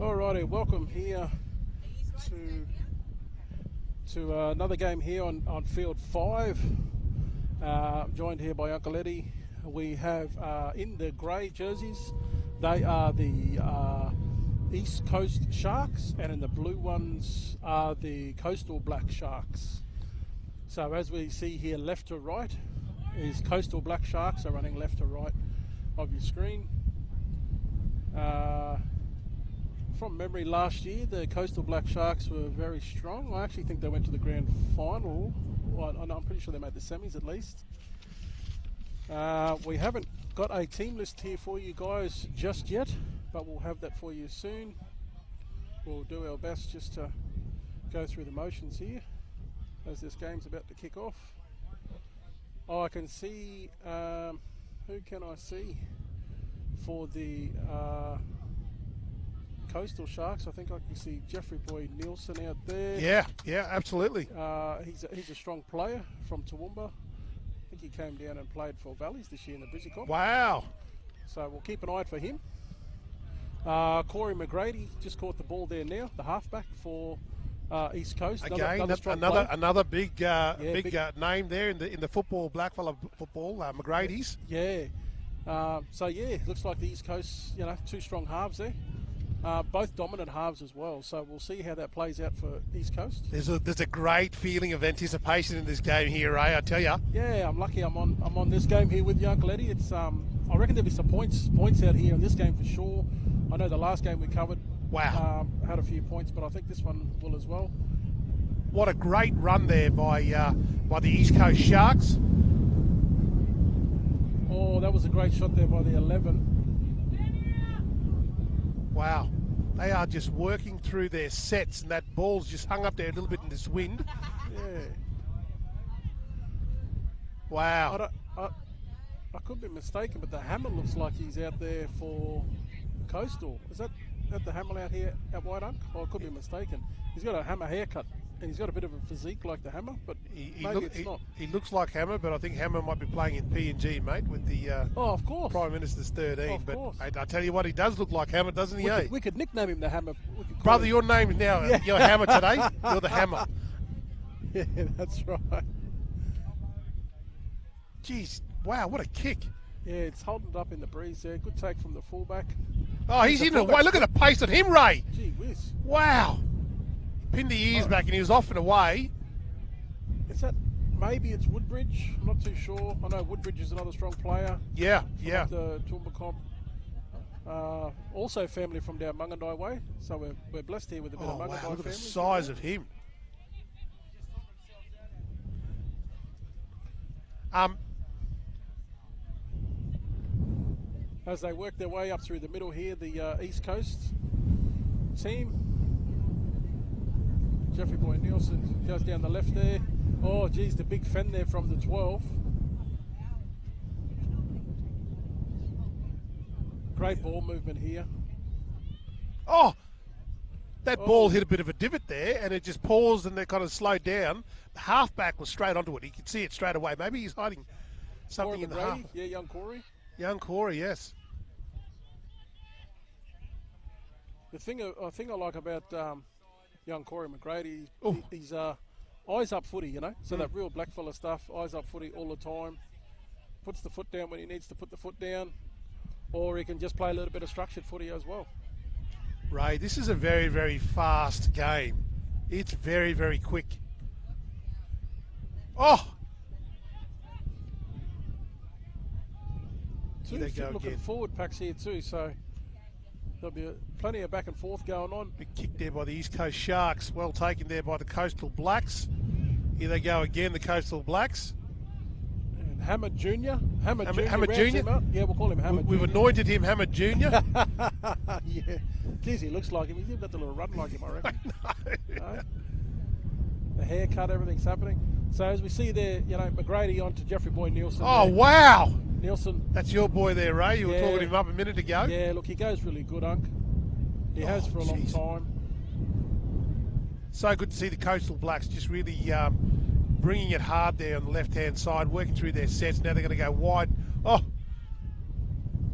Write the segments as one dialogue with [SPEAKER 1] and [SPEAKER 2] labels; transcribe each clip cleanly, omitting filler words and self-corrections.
[SPEAKER 1] Alrighty, welcome here to another game here on Field 5. Joined here by Uncle Eddie. We have in the grey jerseys, they are the East Coast Sharks, and in the blue ones are the Coastal Black Sharks. So as we see here, left to right is Coastal Black Sharks are running left to right of your screen. From memory, last year the Coastal Black Sharks were very strong. I actually think they went to the grand final. Well, I'm pretty sure they made the semis at least. We haven't got a team list here for you guys just yet, but we'll have that for you soon. We'll do our best just to go through the motions here as this game's about to kick off. Oh, I can see, who can I see for the Coastal Sharks? I think I can see Jeffrey Boy Nielsen out there.
[SPEAKER 2] Yeah, absolutely.
[SPEAKER 1] He's a strong player from Toowoomba. I think he came down and played for Valleys this year in the Brizzy Comp.
[SPEAKER 2] Wow.
[SPEAKER 1] So we'll keep an eye out for him. Corey McGrady just caught the ball there now, the halfback for East Coast.
[SPEAKER 2] Again, another big name there in the football, blackfella football, McGrady's.
[SPEAKER 1] Yeah. Looks like the East Coast, two strong halves there. Both dominant halves as well, so we'll see how that plays out for East Coast.
[SPEAKER 2] There's a great feeling of anticipation in this game here, Ray. I tell you.
[SPEAKER 1] Yeah, I'm lucky. I'm on this game here with you, Uncle Eddie. It's I reckon there'll be some points out here in this game for sure. I know the last game we covered, had a few points, but I think this one will as well.
[SPEAKER 2] What a great run there by the East Coast Sharks.
[SPEAKER 1] Oh, that was a great shot there by the 11.
[SPEAKER 2] Wow, they are just working through their sets, and that ball's just hung up there a little bit in this wind.
[SPEAKER 1] Yeah.
[SPEAKER 2] Wow.
[SPEAKER 1] I could be mistaken, but the hammer looks like he's out there for Coastal. Is that the hammer out here at White Unk? Or I could be mistaken. He's got a hammer haircut, and he's got a bit of a physique like the hammer, but maybe it's not.
[SPEAKER 2] He looks like Hammer, but I think Hammer might be playing in PNG, mate, with the
[SPEAKER 1] of course.
[SPEAKER 2] Prime Minister's 13.
[SPEAKER 1] Of course.
[SPEAKER 2] I tell you what, he does look like Hammer, doesn't he?
[SPEAKER 1] We could nickname him the Hammer.
[SPEAKER 2] Brother, your name is now, you're Hammer today. You're the Hammer.
[SPEAKER 1] Yeah, that's right.
[SPEAKER 2] Jeez, wow, what a kick.
[SPEAKER 1] Yeah, it's holding it up in the breeze there. Good take from the fullback.
[SPEAKER 2] Oh, he's in the way. Look at the pace on him, Ray.
[SPEAKER 1] Gee whiz.
[SPEAKER 2] Wow. Pinned the ears back and he was off and away.
[SPEAKER 1] Is that, maybe it's Woodbridge? I'm not too sure. I know Woodbridge is another strong player.
[SPEAKER 2] Yeah.
[SPEAKER 1] The Toowoomba Comp. Also family from down Mungandai way. So we're blessed here with a bit of Mungandai family.
[SPEAKER 2] Look at the size of him.
[SPEAKER 1] As they work their way up through the middle here, the East Coast team. Jeffrey Boy Nielsen goes down the left there. Oh, geez, the big fend there from the 12. Great ball movement here.
[SPEAKER 2] Oh, that ball hit a bit of a divot there, and it just paused and they kind of slowed down. The halfback was straight onto it. He could see it straight away. Maybe he's hiding something in the half.
[SPEAKER 1] Yeah, young Corey.
[SPEAKER 2] Young Corey, yes.
[SPEAKER 1] The thing I like about young Corey McGrady, he's eyes up footy, So that real blackfella stuff, eyes up footy all the time. Puts the foot down when he needs to put the foot down, or he can just play a little bit of structured footy as well.
[SPEAKER 2] Ray, this is a very, very fast game. It's very, very quick. Oh!
[SPEAKER 1] Two looking forward packs here too, so there'll be plenty of back and forth going on.
[SPEAKER 2] Big kick there by the East Coast Sharks. Well taken there by the Coastal Blacks. Here they go again, the Coastal Blacks.
[SPEAKER 1] And Hammer Jr. Hammer Jr. Yeah, we'll call him Hammer Jr.
[SPEAKER 2] We've anointed him Hammer Jr.
[SPEAKER 1] Yeah. Geez, he looks like him. He's even got the little run like him, I reckon.
[SPEAKER 2] I know.
[SPEAKER 1] The haircut, everything's happening. So as we see there, McGrady on to Jeffrey Boy Nielsen.
[SPEAKER 2] Oh, there. Wow.
[SPEAKER 1] Nielsen.
[SPEAKER 2] That's your boy there, Ray. You were talking him up a minute ago.
[SPEAKER 1] Yeah, look, he goes really good, Unk. He has for a long time.
[SPEAKER 2] So good to see the Coastal Blacks just really bringing it hard there on the left-hand side, working through their sets. Now they're going to go wide. Oh!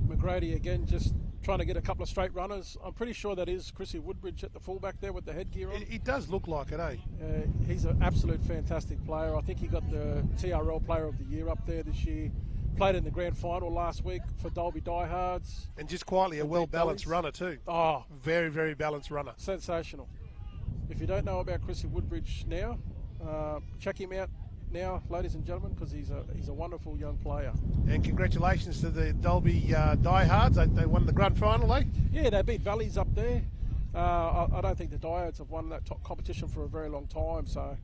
[SPEAKER 1] McGrady again just trying to get a couple of straight runners. I'm pretty sure that is Chrissy Woodbridge at the fullback there with the headgear on.
[SPEAKER 2] It does look like it, eh?
[SPEAKER 1] He's an absolute fantastic player. I think he got the TRL Player of the Year up there this year. Played in the grand final last week for Dolby Diehards.
[SPEAKER 2] And just quietly a well-balanced runner too.
[SPEAKER 1] Oh,
[SPEAKER 2] very, very balanced runner.
[SPEAKER 1] Sensational. If you don't know about Chrissy Woodbridge now, check him out now, ladies and gentlemen, because he's a wonderful young player.
[SPEAKER 2] And congratulations to the Dolby Diehards. They won the grand final, eh?
[SPEAKER 1] Yeah, they beat Valleys up there. I don't think the Diehards have won that top competition for a very long time, so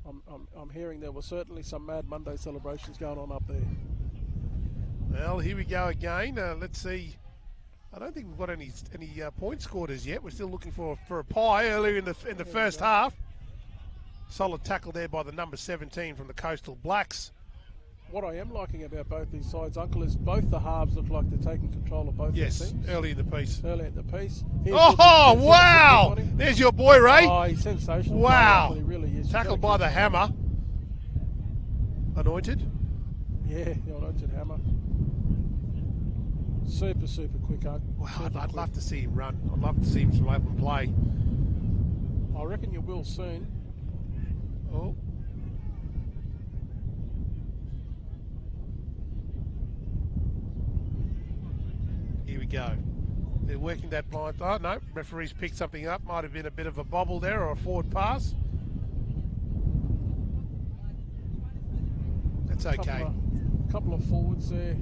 [SPEAKER 1] I'm hearing there were certainly some Mad Monday celebrations going on up there.
[SPEAKER 2] Well, here we go again. Let's see. I don't think we've got any points scored as yet. We're still looking for a pie earlier in the first half. Solid tackle there by the number 17 from the Coastal Blacks.
[SPEAKER 1] What I am liking about both these sides, Uncle, is both the halves look like they're taking control of both
[SPEAKER 2] yes,
[SPEAKER 1] their teams.
[SPEAKER 2] early in the piece.
[SPEAKER 1] Early in the piece.
[SPEAKER 2] Oh, wow! There's your boy, Ray.
[SPEAKER 1] Oh, he's sensational.
[SPEAKER 2] Wow.
[SPEAKER 1] He really is.
[SPEAKER 2] Tackled by the hammer. Anointed.
[SPEAKER 1] Yeah, the anointed hammer. Super, super quick, Uncle.
[SPEAKER 2] Wow, I'd love to see him run. I'd love to see him some open play.
[SPEAKER 1] I reckon you will soon.
[SPEAKER 2] Oh. Here we go. They're working that blind. Oh, no. Referee's picked something up. Might have been a bit of a bobble there or a forward pass. That's okay.
[SPEAKER 1] Couple of forwards there.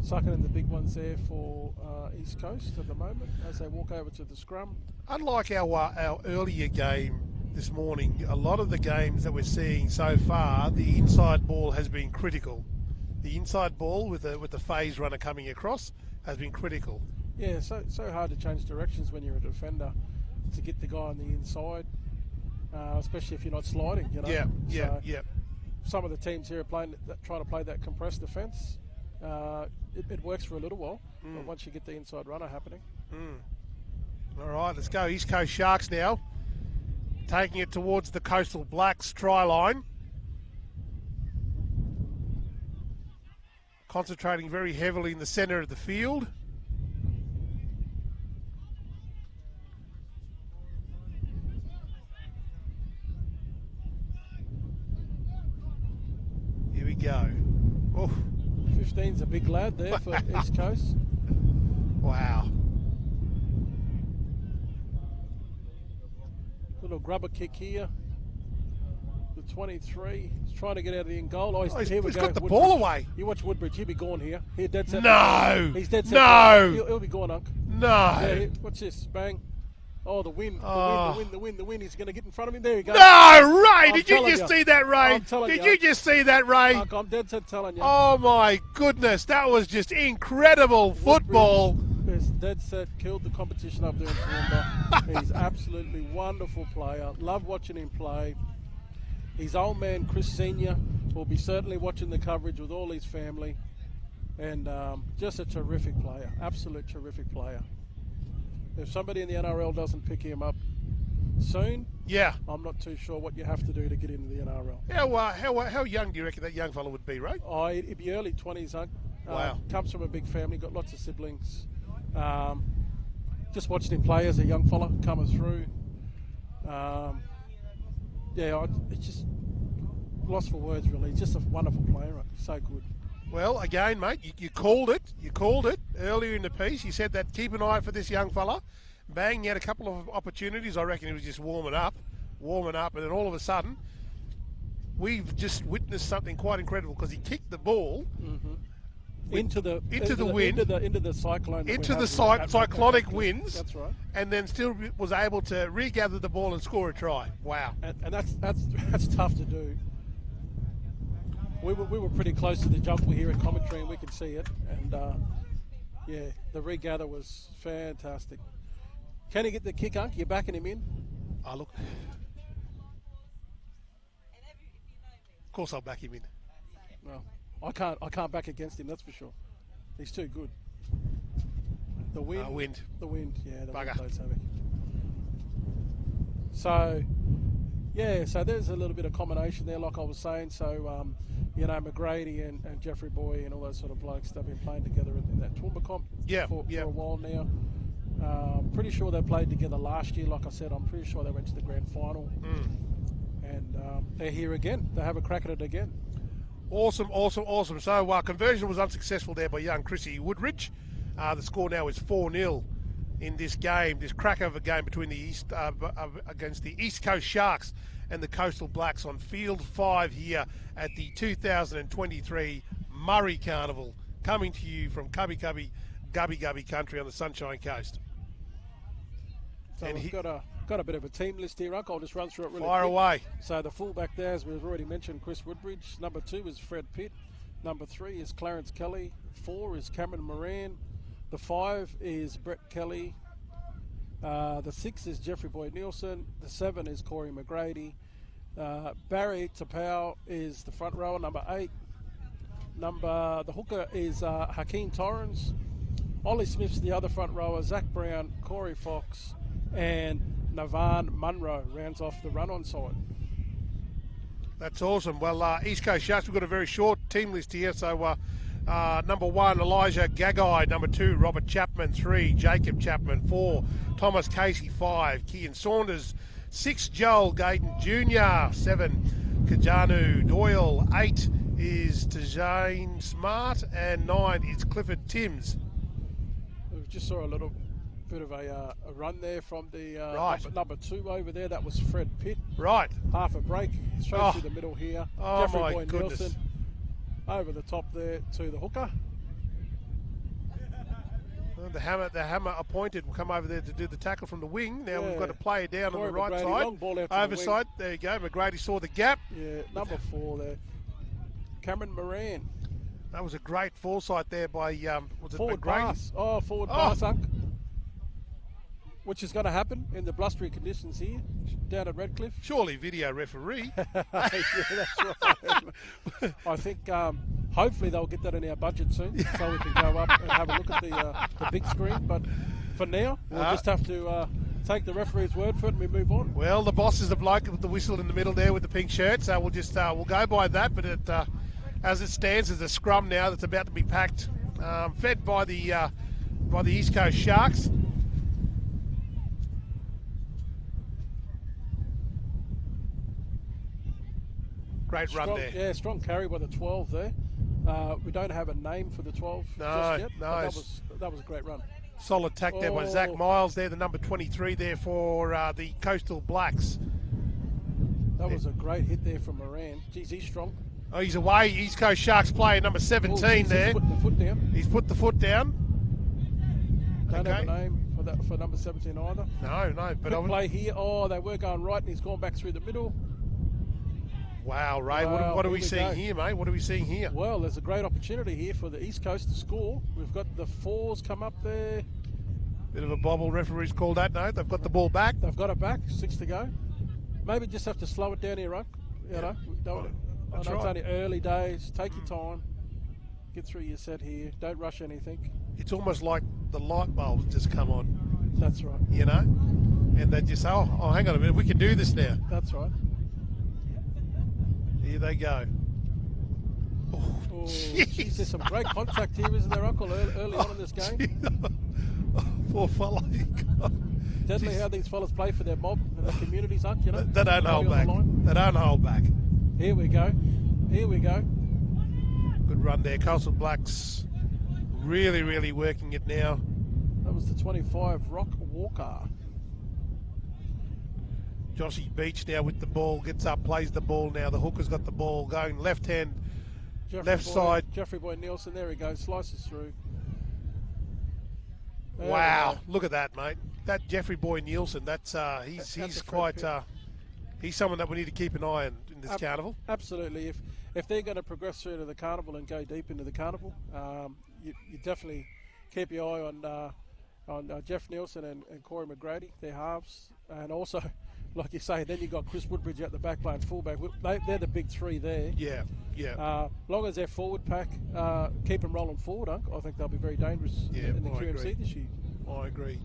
[SPEAKER 1] Sucking in the big ones there for East Coast at the moment as they walk over to the scrum.
[SPEAKER 2] Unlike our earlier game this morning, a lot of the games that we're seeing so far, the inside ball has been critical. The inside ball with the phase runner coming across has been critical.
[SPEAKER 1] Yeah, so hard to change directions when you're a defender to get the guy on the inside, especially if you're not sliding. You know.
[SPEAKER 2] Yeah.
[SPEAKER 1] Some of the teams here are trying to play that compressed defence. It works for a little while, but once you get the inside runner happening.
[SPEAKER 2] All right, let's go. East Coast Sharks now. Taking it towards the Coastal Blacks try line. Concentrating very heavily in the centre of the field. Here we go. Oh.
[SPEAKER 1] 15's a big lad there for East Coast.
[SPEAKER 2] Wow.
[SPEAKER 1] Little grubber kick here. The 23. He's trying to get out of the end goal. Oh, here we
[SPEAKER 2] he's
[SPEAKER 1] go.
[SPEAKER 2] got the
[SPEAKER 1] Woodbridge.
[SPEAKER 2] ball away.
[SPEAKER 1] You watch Woodbridge. He'll be gone here. Here, dead set.
[SPEAKER 2] No.
[SPEAKER 1] He's dead set.
[SPEAKER 2] No.
[SPEAKER 1] He'll be gone, Unc.
[SPEAKER 2] No.
[SPEAKER 1] Yeah, what's this? Bang. Oh, the wind. The wind. He's going to get in front of him. There you go.
[SPEAKER 2] No, Ray. Did you
[SPEAKER 1] telling
[SPEAKER 2] just see that, Ray?
[SPEAKER 1] Did
[SPEAKER 2] you just see that, Ray?
[SPEAKER 1] Unc, I'm dead set telling you.
[SPEAKER 2] Oh, my goodness. That was just incredible football.
[SPEAKER 1] Woodbridge is dead set. Killed the competition up there in Toowoomba. He's absolutely wonderful player. Love watching him play. His old man, Chris Sr., will be certainly watching the coverage with all his family. And just a terrific player. Absolute terrific player. If somebody in the NRL doesn't pick him up soon, I'm not too sure what you have to do to get into the NRL.
[SPEAKER 2] How young do you reckon that young fellow would be, Ray?
[SPEAKER 1] Oh, he'd be early 20s, Unc.
[SPEAKER 2] Wow.
[SPEAKER 1] Comes from a big family, got lots of siblings. Just watching him play as a young fella coming through. It's just lost for words, really. He's just a wonderful player. So good.
[SPEAKER 2] Well, again, mate, you called it. You called it earlier in the piece. You said that keep an eye for this young fella. Bang, he had a couple of opportunities. I reckon he was just warming up, and then all of a sudden, we've just witnessed something quite incredible because he kicked the ball
[SPEAKER 1] into the
[SPEAKER 2] wind,
[SPEAKER 1] into the cyclone,
[SPEAKER 2] into the cyclonic winds.
[SPEAKER 1] That's right.
[SPEAKER 2] And then still was able to regather the ball and score a try. Wow.
[SPEAKER 1] And that's tough to do. We were pretty close to the jumper here at commentary, and we could see it. And the regather was fantastic. Can he get the kick, Unc? You're backing him in?
[SPEAKER 2] Oh, look. Of course, I'll back him in.
[SPEAKER 1] Well, I can't back against him. That's for sure. He's too good. The wind. The wind. Yeah, the wind plays havoc. So, so there's a little bit of combination there, like I was saying. So, McGrady and Jeffrey Boy and all those sort of blokes, they've been playing together in that Toowoomba comp for a while now. Pretty sure they played together last year. Like I said, I'm pretty sure they went to the grand final. And they're here again. They have a crack at it again.
[SPEAKER 2] Awesome. So conversion was unsuccessful there by young Chrissy Woodridge. The score now is 4-0 in this game, this crack of a game between the against the East Coast Sharks and the Coastal Blacks on Field 5 here at the 2023 Murray Carnival, coming to you from Gubby country on the Sunshine Coast.
[SPEAKER 1] So we've got a bit of a team list here, Uncle. I'll just run through it really quick.
[SPEAKER 2] Fire away.
[SPEAKER 1] So the fullback there, as we've already mentioned, Chris Woodbridge. Number 2 is Fred Pitt. Number 3 is Clarence Kelly. 4 is Cameron Moran. The 5 is Brett Kelly. The 6 is Jeffrey Boyd Nielsen. The 7 is Corey McGrady. Barry Tapau is the front rower, number 8. The hooker is Hakeem Torrens. Ollie Smith's the other front rower. Zach Brown, Corey Fox, and Navan Munro rounds off the run-on side.
[SPEAKER 2] That's awesome. Well, East Coast Sharks, we've got a very short team list here. So number 1, Elijah Gagai. Number 2, Robert Chapman. 3, Jacob Chapman. 4, Thomas Casey. 5, Kian Saunders. 6, Joel Gayton Jr. 7, Kajanu Doyle. 8 is Tajane Smart. And 9 is Clifford Timms.
[SPEAKER 1] We just saw a little bit of a run there from the number 2 over there. That was Fred Pitt.
[SPEAKER 2] Right.
[SPEAKER 1] Half a break straight through the middle here.
[SPEAKER 2] Oh,
[SPEAKER 1] Jeffrey
[SPEAKER 2] my
[SPEAKER 1] Boyd
[SPEAKER 2] goodness.
[SPEAKER 1] Nielsen over the top there to the hooker.
[SPEAKER 2] Well, the hammer appointed will come over there to do the tackle from the wing. Now we've got a player down
[SPEAKER 1] Corey
[SPEAKER 2] on the right
[SPEAKER 1] McGrady,
[SPEAKER 2] side.
[SPEAKER 1] long ball out to the
[SPEAKER 2] Overside. There you go. McGrady saw the gap.
[SPEAKER 1] Yeah, number 4 there. Cameron Moran.
[SPEAKER 2] That was a great foresight there by was it
[SPEAKER 1] Forward
[SPEAKER 2] McGrady?
[SPEAKER 1] pass. Forward pass, Unk. Which is going to happen in the blustery conditions here down at Redcliffe.
[SPEAKER 2] Surely video referee.
[SPEAKER 1] Yeah, that's right. I think hopefully they'll get that in our budget soon, so we can go up and have a look at the big screen. But for now, we'll just have to take the referee's word for it and we move on.
[SPEAKER 2] Well, the boss is the bloke with the whistle in the middle there with the pink shirt, so we'll just we'll go by that. But as it stands, there's a scrum now that's about to be packed, fed by the East Coast Sharks. Great run there.
[SPEAKER 1] Yeah, strong carry by the 12 there. We don't have a name for the 12 just yet.
[SPEAKER 2] No.
[SPEAKER 1] That was a great run.
[SPEAKER 2] Solid tack there by Zach Miles there, the number 23 there for the Coastal Blacks.
[SPEAKER 1] That was a great hit there from Moran. Geez, he's strong.
[SPEAKER 2] Oh, he's away. East Coast Sharks player number 17 there.
[SPEAKER 1] He's putting the foot down.
[SPEAKER 2] He's put the foot down.
[SPEAKER 1] Don't have a name for number 17 either.
[SPEAKER 2] No. But
[SPEAKER 1] Quick play here. They were going right and he's gone back through the middle.
[SPEAKER 2] Wow, Ray, what are we seeing here, mate? What are we seeing here?
[SPEAKER 1] Well, there's a great opportunity here for the East Coast to score. We've got the 4s come up there.
[SPEAKER 2] Bit of a bobble, referee's called that. No, they've got the ball back.
[SPEAKER 1] They've got it back, 6 to go. Maybe just have to slow it down here, Runk. I know it's only early days. Take your time. Get through your set here. Don't rush anything.
[SPEAKER 2] It's almost like the light bulbs just come on.
[SPEAKER 1] That's right.
[SPEAKER 2] You know? And they just say, oh, hang on a minute, we can do this now.
[SPEAKER 1] That's right.
[SPEAKER 2] Here they go.
[SPEAKER 1] Geez, there's some great contact here, isn't there, Uncle, early on in this game?
[SPEAKER 2] Poor fella.
[SPEAKER 1] Deadly how these fellas play for their mob and their communities, aren't you?
[SPEAKER 2] They don't hold back. They don't hold back.
[SPEAKER 1] Here we go.
[SPEAKER 2] Good run there. Coastal Blacks really, really working it now.
[SPEAKER 1] That was the 25, Rock Walker.
[SPEAKER 2] Joshy Beach now with the ball, gets up, plays the ball now. The hooker's got the ball going left hand, side.
[SPEAKER 1] Jeffrey Boyd Nielsen, there he goes, slices through. There
[SPEAKER 2] wow, look at that, mate. That Jeffrey Boyd Nielsen, he's quite he's someone that we need to keep an eye on in this carnival.
[SPEAKER 1] Absolutely. If they're going to progress through to the carnival and go deep into the carnival, you definitely keep your eye on Jeff Nielsen and Corey McGrady, their halves, and also, like you say, then you've got Chris Woodbridge at the back playing fullback. They're the big 3 there.
[SPEAKER 2] Yeah.
[SPEAKER 1] Long as their forward pack keep them rolling forward, I think they'll be very dangerous in the QMC this year.
[SPEAKER 2] I agree.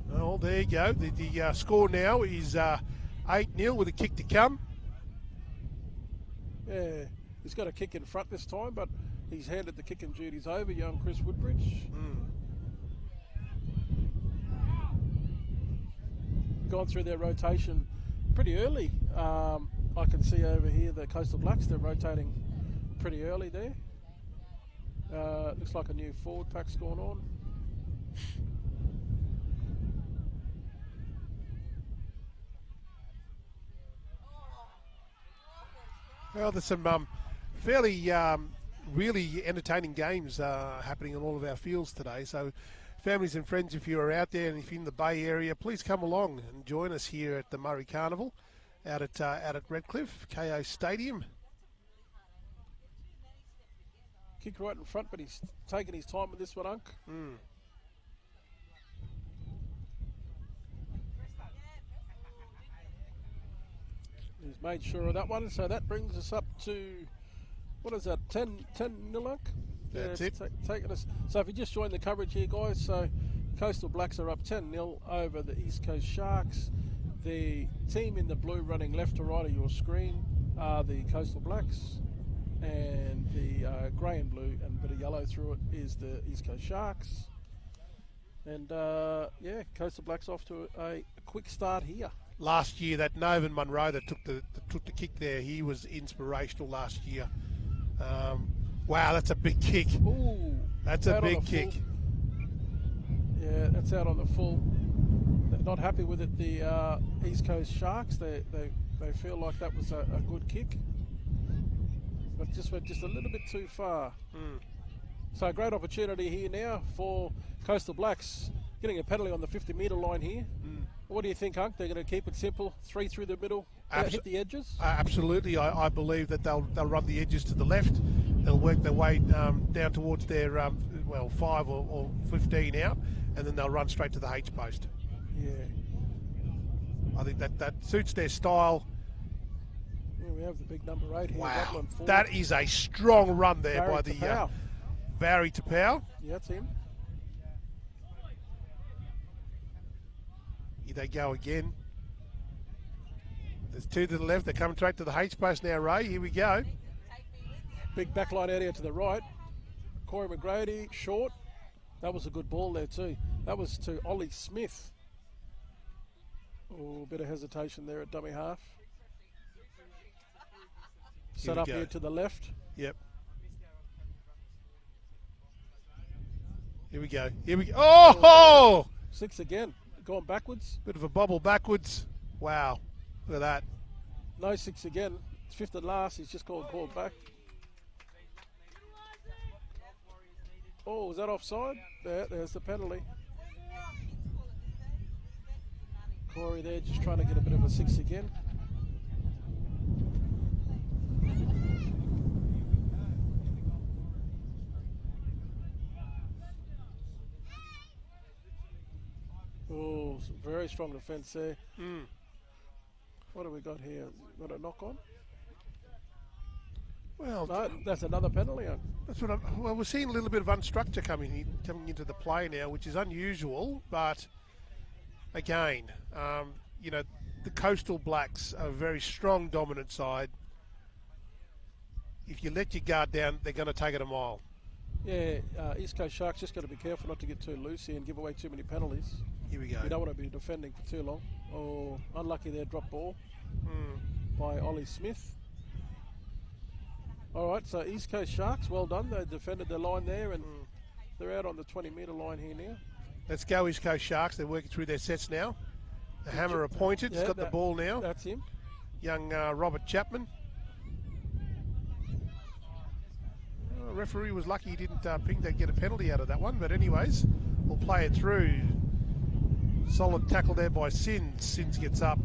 [SPEAKER 2] Well, there you go. The score now is 8-0 with a kick to come.
[SPEAKER 1] Yeah, he's got a kick in front this time, but he's handed the kicking duties over, young Chris Woodbridge. gone through their rotation pretty early. I can see over here the Coastal Blacks, they're rotating pretty early there. Looks like a new forward pack's going on.
[SPEAKER 2] Well, there's some fairly really entertaining games happening on all of our fields today. So families and friends, if you're out there and if you're in the Bay Area, please come along and join us here at the Murray Carnival out at Redcliffe, KO Stadium.
[SPEAKER 1] Kick right in front, but he's taking his time with this one, Unk. He's made sure of that one, so that brings us up to, what is that, 10 nil, Unk?
[SPEAKER 2] That's it.
[SPEAKER 1] Taking us. So if you just joined the coverage here, guys, so Coastal Blacks are up 10-0 over the East Coast Sharks. The team in the blue running left to right of your screen are the Coastal Blacks, and the grey and blue and a bit of yellow through it is the East Coast Sharks. And yeah, Coastal Blacks off to a quick start here.
[SPEAKER 2] Last year, that Novan Munro that took the kick there, he was inspirational last year. Wow, that's a big kick.
[SPEAKER 1] Ooh,
[SPEAKER 2] that's a big kick.
[SPEAKER 1] Yeah, that's out on the full. They're not happy with it. The East Coast Sharks, they feel like that was a good kick, but just went just a little bit too far. So a great opportunity here now for Coastal Blacks, getting a penalty on the 50-metre line here. What do you think, Hunk? They're going to keep it simple, 3 through the middle, hit the edges?
[SPEAKER 2] Absolutely. I believe that they'll run the edges to the left. They'll work their way down towards their 5 or 15 out, and then they'll run straight to the H post.
[SPEAKER 1] Yeah.
[SPEAKER 2] I think that suits their style.
[SPEAKER 1] Yeah, we have the big number 8 here.
[SPEAKER 2] Wow, that is a strong run there
[SPEAKER 1] Barry
[SPEAKER 2] by the Barry Tapau.
[SPEAKER 1] Yeah, that's him.
[SPEAKER 2] Here they go again. There's 2 to the left. They're coming straight to the H post now, Ray. Here we go.
[SPEAKER 1] Big backline out here to the right. Corey McGrady, short. That was a good ball there too. That was to Ollie Smith. Oh, a bit of hesitation there at dummy half. Set up here to the left.
[SPEAKER 2] Yep. Here we go. Here we go. Oh!
[SPEAKER 1] 6 again. Going backwards.
[SPEAKER 2] Bit of a bobble backwards. Wow. Look at that.
[SPEAKER 1] No 6 again. It's 5th and last. He's just called back. Oh, is that offside? There's the penalty. Corey there just trying to get a bit of a 6 again. Oh, very strong defence there. What have we got here? Got a knock on?
[SPEAKER 2] Well,
[SPEAKER 1] no, that's another penalty.
[SPEAKER 2] That's what well, we're seeing a little bit of unstructure coming into the play now, which is unusual. But again, you know, the Coastal Blacks are a very strong, dominant side. If you let your guard down, they're going to take it a mile.
[SPEAKER 1] Yeah, East Coast Sharks just got to be careful not to get too loose here and give away too many penalties.
[SPEAKER 2] Here we go.
[SPEAKER 1] You don't want to be defending for too long. Oh, unlucky there, drop ball by Ollie Smith. All right, so East Coast Sharks, well done. They defended their line there, and they're out on the 20-metre line here now.
[SPEAKER 2] Let's go East Coast Sharks. They're working through their sets now. The hammer appointed. He's got the ball now.
[SPEAKER 1] That's him.
[SPEAKER 2] Young Robert Chapman. Referee was lucky he didn't think they'd get a penalty out of that one, but anyways, we'll play it through. Solid tackle there by Sins. Sins gets up.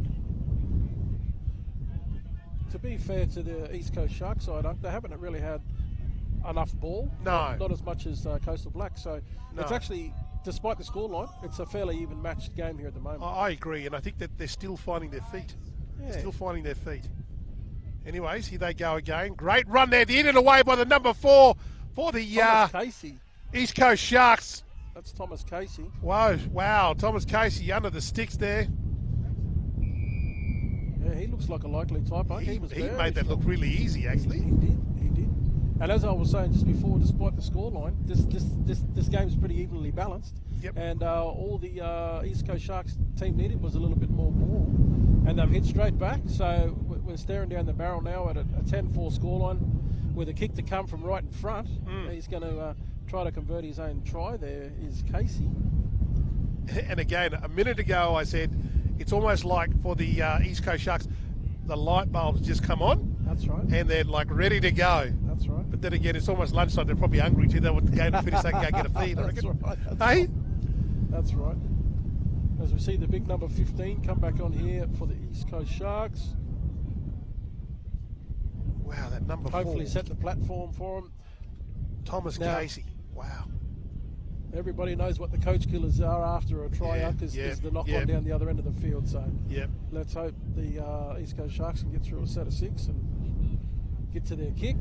[SPEAKER 1] To be fair to the East Coast Sharks side, they haven't really had enough ball.
[SPEAKER 2] No.
[SPEAKER 1] Not as much as Coastal Blacks. So it's actually, despite the scoreline, it's a fairly even matched game here at the moment.
[SPEAKER 2] I agree, and I think that they're still finding their feet.
[SPEAKER 1] Yeah.
[SPEAKER 2] Still finding their feet. Anyways, here they go again. Great run there, the in and away by the number 4 for the
[SPEAKER 1] Casey.
[SPEAKER 2] East Coast Sharks.
[SPEAKER 1] That's Thomas Casey.
[SPEAKER 2] Wow, Thomas Casey under the sticks there.
[SPEAKER 1] Yeah, he looks like a likely type.
[SPEAKER 2] He made that look really easy, actually.
[SPEAKER 1] He did. And as I was saying just before, despite the scoreline, this game's pretty evenly balanced.
[SPEAKER 2] Yep.
[SPEAKER 1] And all the East Coast Sharks team needed was a little bit more ball, and they've hit straight back. So we're staring down the barrel now at a 10-4 scoreline, with a kick to come from right in front. He's going to try to convert his own try. There is Casey.
[SPEAKER 2] And again, a minute ago I said it's almost like for the East Coast Sharks, the light bulbs just come on.
[SPEAKER 1] That's right.
[SPEAKER 2] And they're like ready to go.
[SPEAKER 1] That's right.
[SPEAKER 2] But then again, it's almost lunchtime. They're probably hungry too. They want the game to finish. They can go get a feed. I
[SPEAKER 1] That's
[SPEAKER 2] reckon.
[SPEAKER 1] right.
[SPEAKER 2] Hey?
[SPEAKER 1] That's right. As we see the big number 15 come back on here for the East Coast Sharks.
[SPEAKER 2] Wow, that number 4.
[SPEAKER 1] Hopefully set the platform for him.
[SPEAKER 2] Thomas
[SPEAKER 1] Now,
[SPEAKER 2] Casey. Wow.
[SPEAKER 1] Everybody knows what the coach killers are after a tryout is the knock-on down the other end of the field. So let's hope the East Coast Sharks can get through a set of 6 and get to their kick.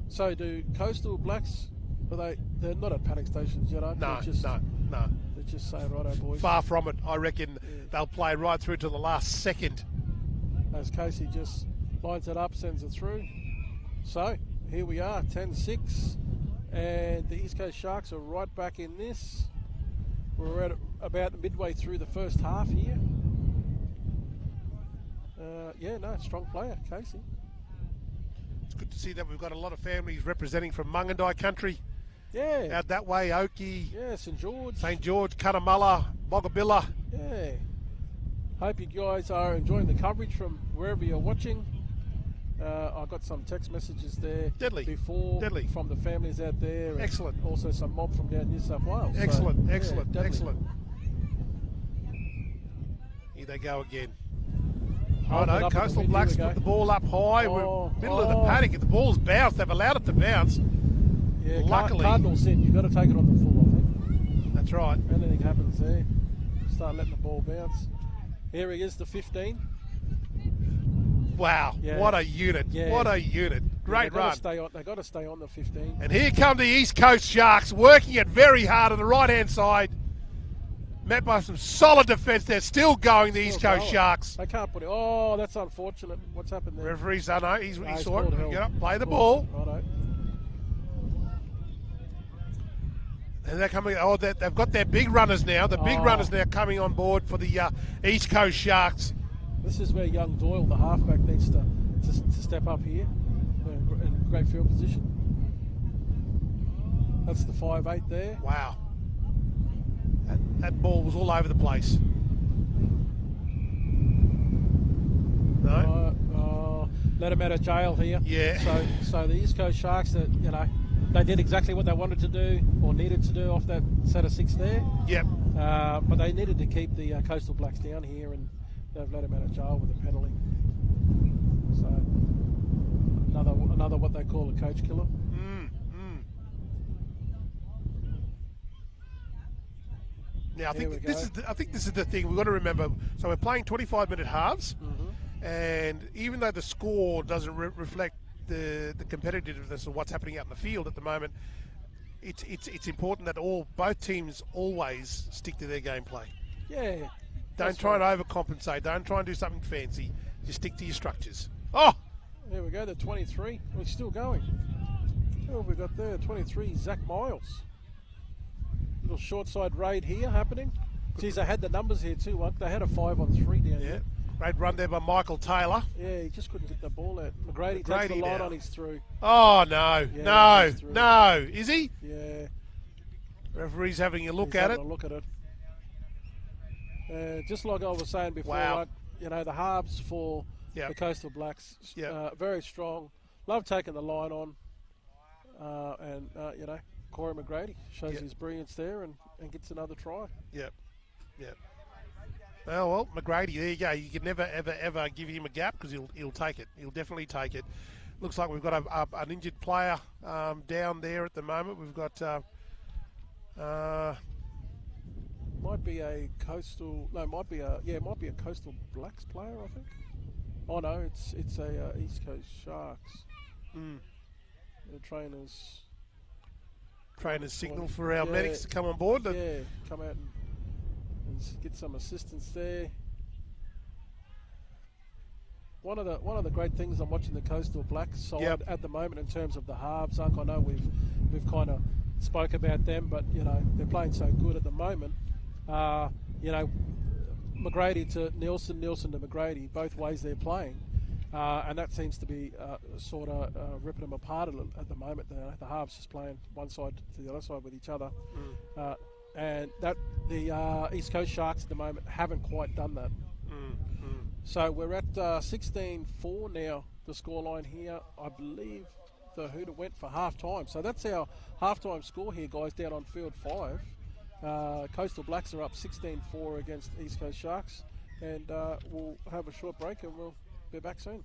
[SPEAKER 1] So do Coastal Blacks, they're not at panic stations yet, are they?
[SPEAKER 2] No.
[SPEAKER 1] They're just saying, righto, boys.
[SPEAKER 2] Far from it. I reckon they'll play right through to the last second.
[SPEAKER 1] As Casey just lines it up, sends it through. So here we are, 10-6. And the East Coast Sharks are right back in this. We're at about midway through the first half here. Strong player, Casey.
[SPEAKER 2] It's good to see that we've got a lot of families representing from Mungandai country.
[SPEAKER 1] Yeah.
[SPEAKER 2] Out that way, Oakey.
[SPEAKER 1] Yeah, St. George.
[SPEAKER 2] St. George, Cunnamulla, Bogabilla.
[SPEAKER 1] Yeah. Hope you guys are enjoying the coverage from wherever you're watching. I got some text messages there before from the families out there.
[SPEAKER 2] Excellent.
[SPEAKER 1] Also some mob from down New South Wales.
[SPEAKER 2] Excellent. Here they go again. Righto, Coastal Blacks put the ball up high. We're middle of the paddock. The ball's bounced. They've allowed it to bounce.
[SPEAKER 1] Yeah,
[SPEAKER 2] luckily.
[SPEAKER 1] Cardinals in. You've got to take it on the full, I think.
[SPEAKER 2] That's right.
[SPEAKER 1] Anything happens there, start letting the ball bounce. Here he is, the 15.
[SPEAKER 2] Wow, what a unit. What a unit. Great run.
[SPEAKER 1] They've got to stay on the 15.
[SPEAKER 2] And here come the East Coast Sharks, working it very hard on the right-hand side. Met by some solid defence. They're still going, the East Coast Sharks.
[SPEAKER 1] They can't put it. Oh, that's unfortunate. What's happened there?
[SPEAKER 2] Referee's done it. He saw it. Get up, play the ball.
[SPEAKER 1] Righto.
[SPEAKER 2] And they're coming. Oh, they've got their big runners now. The big runners now coming on board for the East Coast Sharks.
[SPEAKER 1] This is where young Doyle, the halfback, needs to step up here in great field position. That's the 5'8" there.
[SPEAKER 2] Wow. That ball was all over the place. No.
[SPEAKER 1] Let him out of jail here.
[SPEAKER 2] Yeah.
[SPEAKER 1] So the East Coast Sharks, they did exactly what they wanted to do or needed to do off that set of 6 there.
[SPEAKER 2] Yep.
[SPEAKER 1] But they needed to keep the Coastal Blacks down here, and they've let him out of jail with a penalty. So another what they call a coach killer.
[SPEAKER 2] Now I think this is the thing we've got to remember. So we're playing 25-minute halves, and even though the score doesn't reflect the competitiveness of what's happening out in the field at the moment, it's important that both teams always stick to their gameplay.
[SPEAKER 1] Yeah.
[SPEAKER 2] Don't try and overcompensate. Don't try and do something fancy. Just stick to your structures. Oh!
[SPEAKER 1] There we go, the 23. We're still going. Who have we got there? 23, Zach Miles. Little short side raid here happening. Geez, they had the numbers here too. They had a 5-on-3 down here.
[SPEAKER 2] Great run there by Michael Taylor.
[SPEAKER 1] Yeah, he just couldn't get the ball out. McGrady takes the line on his through.
[SPEAKER 2] Oh, no.
[SPEAKER 1] Yeah,
[SPEAKER 2] no. Is he?
[SPEAKER 1] Yeah.
[SPEAKER 2] Referee's having a look at it.
[SPEAKER 1] Just like I was saying before, the halves for the Coastal Blacks, very strong. Love taking the line on. Corey McGrady shows his brilliance there and gets another try. Yep.
[SPEAKER 2] Oh, well, McGrady, there you go. You can never, ever give him a gap because he'll take it. He'll definitely take it. Looks like we've got an injured player down there at the moment. We've got...
[SPEAKER 1] might be a Coastal... No, might be a Coastal Blacks player, I think. Oh, no, it's a East Coast Sharks. The trainers
[SPEAKER 2] signal for our medics to come on board.
[SPEAKER 1] Come out and get some assistance there. one of the great things I'm watching the Coastal Blacks side
[SPEAKER 2] Yep.
[SPEAKER 1] at the moment in terms of the halves. Unc, I know we've kind of spoke about them, but you know they're playing so good at the moment. You know, McGrady to Nielsen, Nielsen to McGrady, both ways they're playing, and that seems to be sort of ripping them apart at the moment. The halves just playing one side to the other side with each other, and that the East Coast Sharks at the moment haven't quite done that. So we're at 16-4 now, the scoreline here. I believe the Hooter went for half-time. So that's our half-time score here, guys, down on field 5. Coastal Blacks are up 16-4 against East Coast Sharks. And we'll have a short break and we'll be back soon.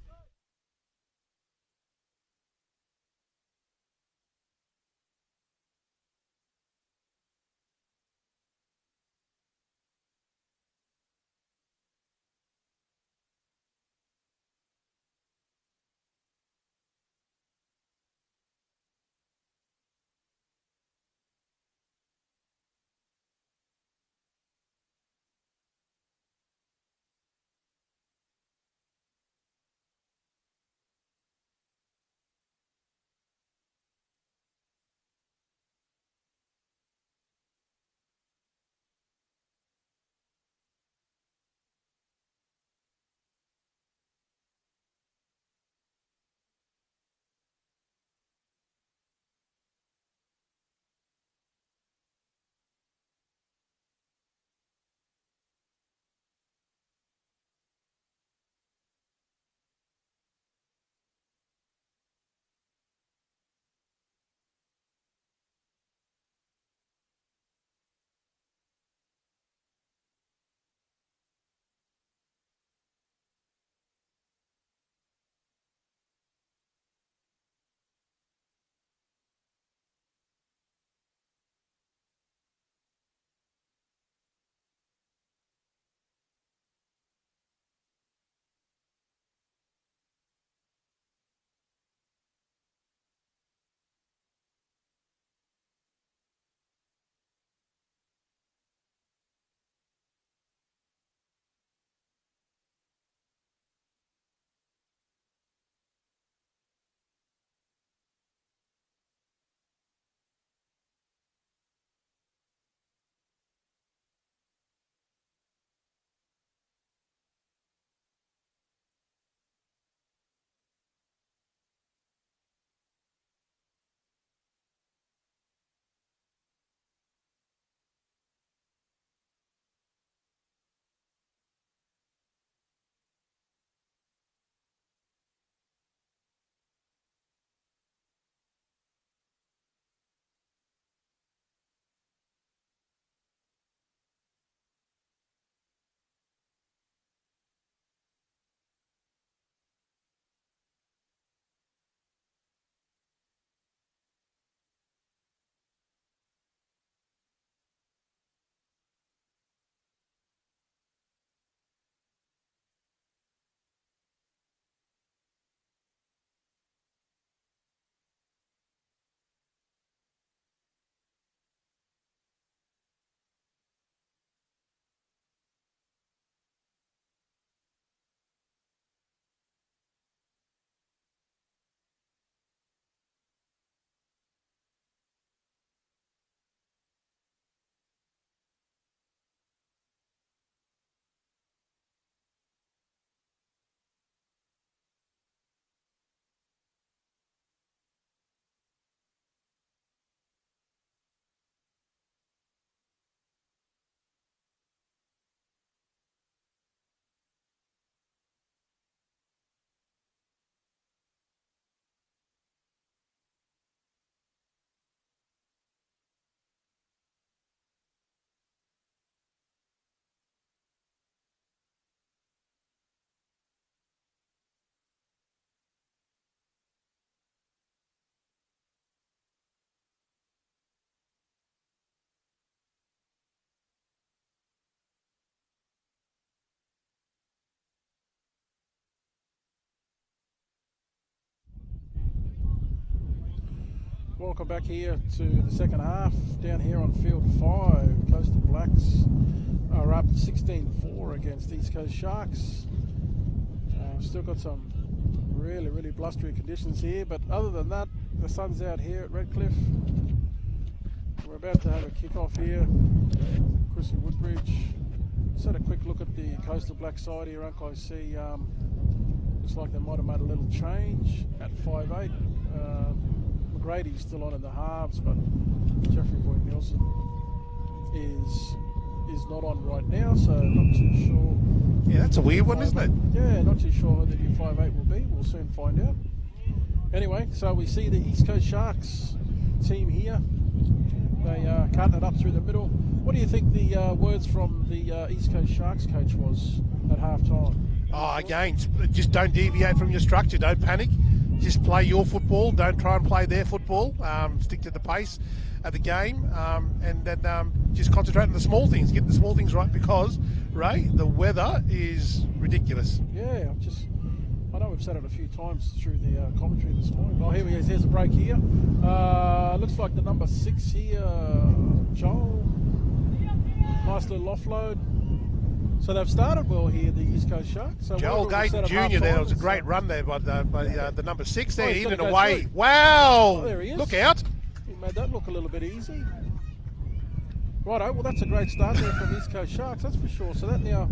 [SPEAKER 1] Welcome back here to the second half. Down here on field 5, Coastal Blacks are up 16-4 against East Coast Sharks. we've still got some really, really blustery conditions here, but other than that, the sun's out here at Redcliffe. We're about to have a kick-off here. Chrissy Woodbridge. Just had a quick look at the Coastal Black side here, Uncle. I see looks like they might have made a little change at 5'8". McGrady's still on in the halves, but Jeffrey Boyd Nielsen is not on right now, so not too sure.
[SPEAKER 2] Yeah, that's a weird one, isn't it?
[SPEAKER 1] Yeah, not too sure who the new 5'8 will be. We'll soon find out. Anyway, so we see the East Coast Sharks team here. They cutting it up through the middle. What do you think the words from the East Coast Sharks coach was at half-time?
[SPEAKER 2] Oh, again, just don't deviate from your structure. Don't panic. Just play your football. Don't try and play their football. Stick to the pace of the game, and then just concentrate on the small things. Get the small things right, because, Ray, the weather is ridiculous.
[SPEAKER 1] Yeah, I know we've said it a few times through the commentary this morning. Oh, here we go. There's a break here. Looks like the number 6 here, Joel. Nice little offload. So they've started well here, the East Coast Sharks. So
[SPEAKER 2] Joel Gayton Jr. there. It was a great run there by the number 6 there, in and away.
[SPEAKER 1] Through.
[SPEAKER 2] Wow!
[SPEAKER 1] Oh, there he is.
[SPEAKER 2] Look out.
[SPEAKER 1] He made that look a little bit easy. Righto, well, that's a great start there from East Coast Sharks, that's for sure. So that now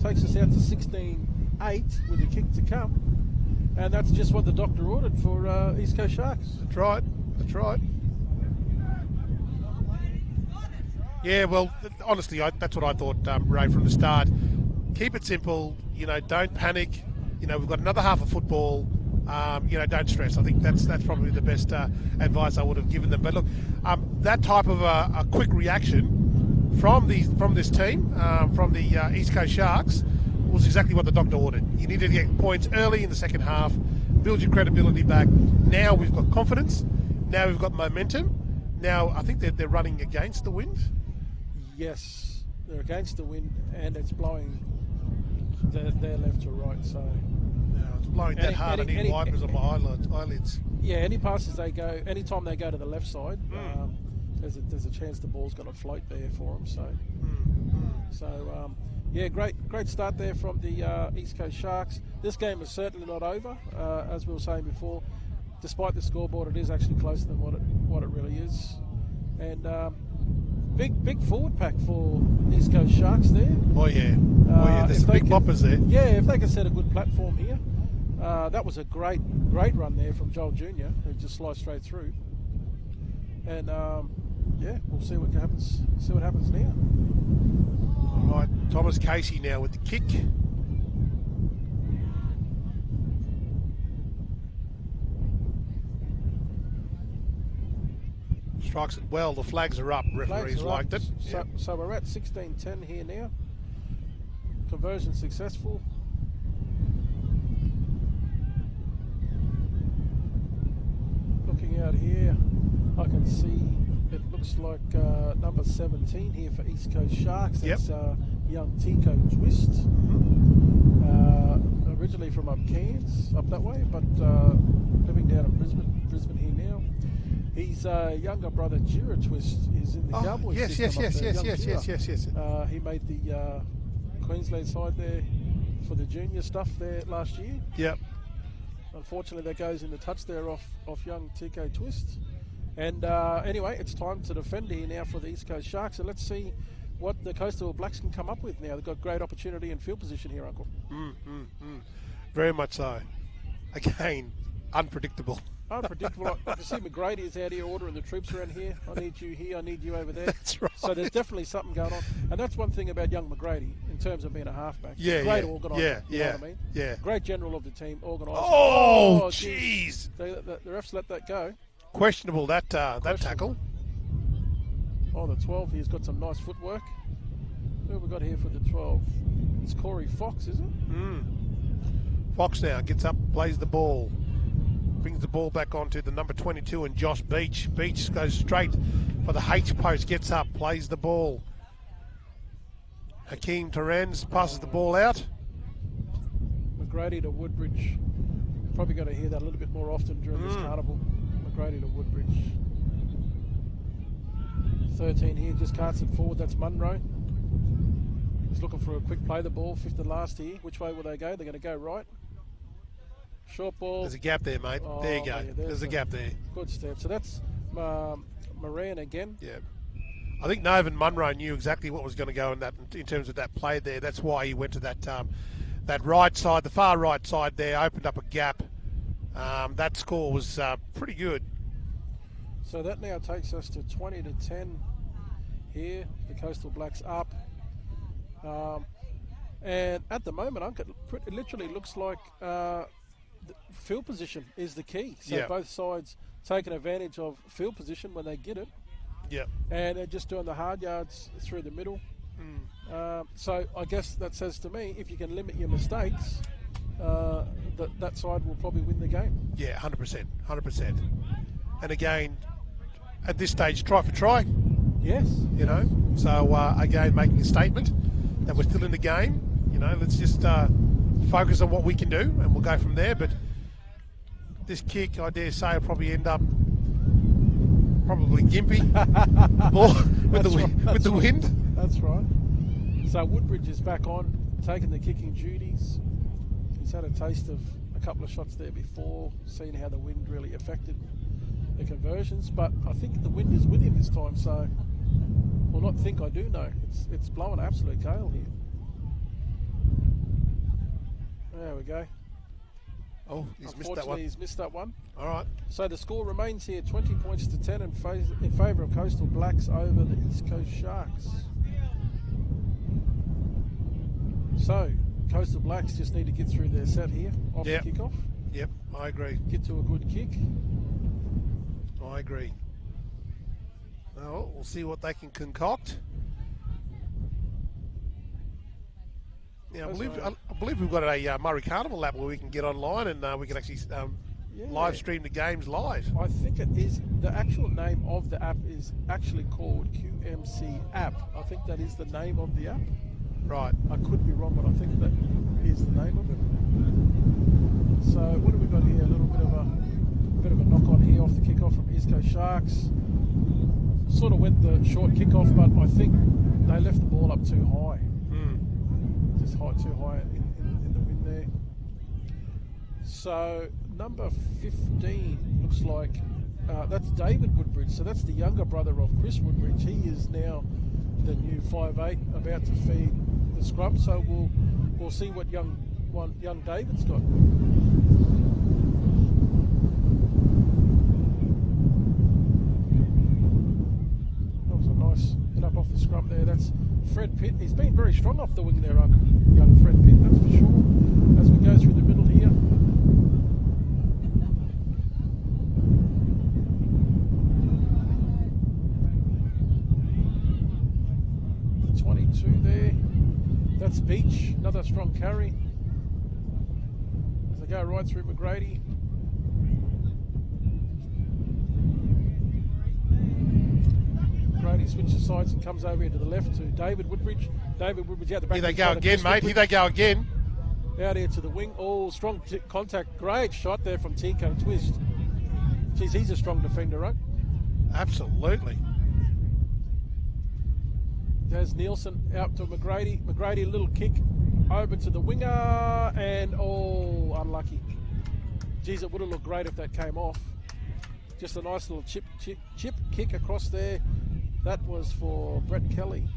[SPEAKER 1] takes us out to 16-8 with a kick to come. And that's just what the doctor ordered for East Coast Sharks.
[SPEAKER 2] That's right. That's right. Yeah, well, honestly, that's what I thought, Ray, from the start. Keep it simple. Don't panic. We've got another half of football. Don't stress. I think that's probably the best advice I would have given them. But look, that type of a quick reaction from this team, from the East Coast Sharks, was exactly what the doctor ordered. You needed to get points early in the second half, build your credibility back. Now we've got confidence. Now we've got momentum. Now I think they're running against the wind.
[SPEAKER 1] Yes, they're against the wind, and it's blowing their left to right. So
[SPEAKER 2] it's blowing that hard. I need wipers on my eyelids.
[SPEAKER 1] Yeah, any passes they go, anytime they go to the left side, there's a chance the ball's going to float there for them. So, yeah, great start there from the East Coast Sharks. This game is certainly not over, as we were saying before. Despite the scoreboard, it is actually closer than what it really is. And big forward pack for East Coast Sharks there.
[SPEAKER 2] Oh yeah, there's some big boppers there.
[SPEAKER 1] Yeah, if they can set a good platform here. That was a great run there from Joel Jr., who just sliced straight through. And yeah, we'll see what happens. See what happens now.
[SPEAKER 2] All right, Thomas Casey now with the kick. Strikes it well. The flags are up. Referees liked it.
[SPEAKER 1] So we're at 16-10 here now. Conversion successful. Looking out here, I can see it looks like number 17 here for East Coast Sharks. That's young Tico Twist. Originally from up Cairns, up that way, but living down in Brisbane here now. His younger brother, Jira Twist, is in the Cowboys.
[SPEAKER 2] Yes.
[SPEAKER 1] He made the Queensland side there for the junior stuff there last year.
[SPEAKER 2] Yep.
[SPEAKER 1] Unfortunately, that goes in the touch there off young Tico Twist. And anyway, it's time to defend here now for the East Coast Sharks. And let's see what the Coastal Blacks can come up with now. They've got great opportunity in field position here, Uncle.
[SPEAKER 2] Very much so. Again, unpredictable.
[SPEAKER 1] Unpredictable. I can see McGrady is out here ordering the troops around here. I need you here, I need you over there.
[SPEAKER 2] That's right.
[SPEAKER 1] So there's definitely something going on. And that's one thing about young McGrady in terms of being a halfback. Great organiser. You know what I mean?
[SPEAKER 2] Yeah.
[SPEAKER 1] Great general of the team, organiser.
[SPEAKER 2] Oh, jeez.
[SPEAKER 1] The refs let that go.
[SPEAKER 2] Questionable that tackle.
[SPEAKER 1] Oh, the 12, he's got some nice footwork. Who have we got here for the 12? It's Corey Fox, is it?
[SPEAKER 2] Fox now gets up, plays the ball. Brings the ball back onto the number 22 and Josh Beach. Beach goes straight for the H post, gets up, plays the ball. Hakeem Terens passes the ball out.
[SPEAKER 1] McGrady to Woodbridge. Probably going to hear that a little bit more often during this carnival. McGrady to Woodbridge. 13 here, just carts it forward. That's Munro. He's looking for a quick play the ball, fifth and last here. Which way will they go? They're going to go right. Short ball.
[SPEAKER 2] There's a gap there, mate.
[SPEAKER 1] Oh,
[SPEAKER 2] there you go.
[SPEAKER 1] yeah,
[SPEAKER 2] there's a gap there.
[SPEAKER 1] Good step. So that's Moran again.
[SPEAKER 2] Yeah. I think Novan Munro knew exactly what was going to go in terms of that play there. That's why he went to that right side, the far right side there, opened up a gap. That score was pretty good.
[SPEAKER 1] So that now takes us to 20-10 here. The Coastal Blacks up. And at the moment, Uncle, it literally looks like the field position is the key. So both sides taking advantage of field position when they get it.
[SPEAKER 2] Yeah.
[SPEAKER 1] And they're just doing the hard yards through the middle. So I guess that says to me, if you can limit your mistakes, that side will probably win the game.
[SPEAKER 2] Yeah, 100%. 100%. And again, at this stage, try for try.
[SPEAKER 1] Yes.
[SPEAKER 2] You know, so again, making a statement that we're still in the game. You know, let's just focus on what we can do, and we'll go from there. But this kick, I dare say, will probably end up gimpy more with the wind.
[SPEAKER 1] That's right. So Woodbridge is back on, taking the kicking duties. He's had a taste of a couple of shots there before, seeing how the wind really affected the conversions. But I think the wind is with him this time, so well, not think, I do know. It's blowing absolute gale here. There we go.
[SPEAKER 2] Oh, he's missed that one.
[SPEAKER 1] Unfortunately, he's missed that one.
[SPEAKER 2] All right.
[SPEAKER 1] So the score remains here, 20 points to 10 in favour of Coastal Blacks over the East Coast Sharks. So Coastal Blacks just need to get through their set here off the kickoff.
[SPEAKER 2] Yep, I agree.
[SPEAKER 1] Get to a good kick.
[SPEAKER 2] I agree. Well, we'll see what they can concoct. Yeah, I believe we've got a Murray Carnival app where we can get online and we can actually live stream the games live.
[SPEAKER 1] I think it is, the actual name of the app is actually called QMC app. I think that is the name of the app.
[SPEAKER 2] Right.
[SPEAKER 1] I could be wrong, but I think that is the name of it. So what have we got here? A little bit of a knock on here off the kickoff from East Coast Sharks. Sort of went the short kickoff, but I think they left the ball up too high. Just too high in the wind there. So number 15 looks like that's David Woodbridge. So that's the younger brother of Chris Woodbridge. He is now the new 5'8", about to feed the scrum. So we'll see what young David's got. That was a nice hit up off the scrum there. That's Fred Pitt. He's been very strong off the wing there, young Fred Pitt, that's for sure. As we go through the middle here. The 22 there. That's Beach, another strong carry. As they go right through McGrady. McGrady switches sides and comes over into the left to David Woodbridge. David Woodbridge out the back.
[SPEAKER 2] Here they go again, mate. Here they go again.
[SPEAKER 1] Out here to the wing. Oh, strong contact. Great shot there from Tico Twist. Geez, he's a strong defender, right?
[SPEAKER 2] Absolutely.
[SPEAKER 1] There's Nielsen out to McGrady. McGrady, a little kick over to the winger, and unlucky. Geez, it would have looked great if that came off. Just a nice little chip kick across there. That was for Brett Kelly.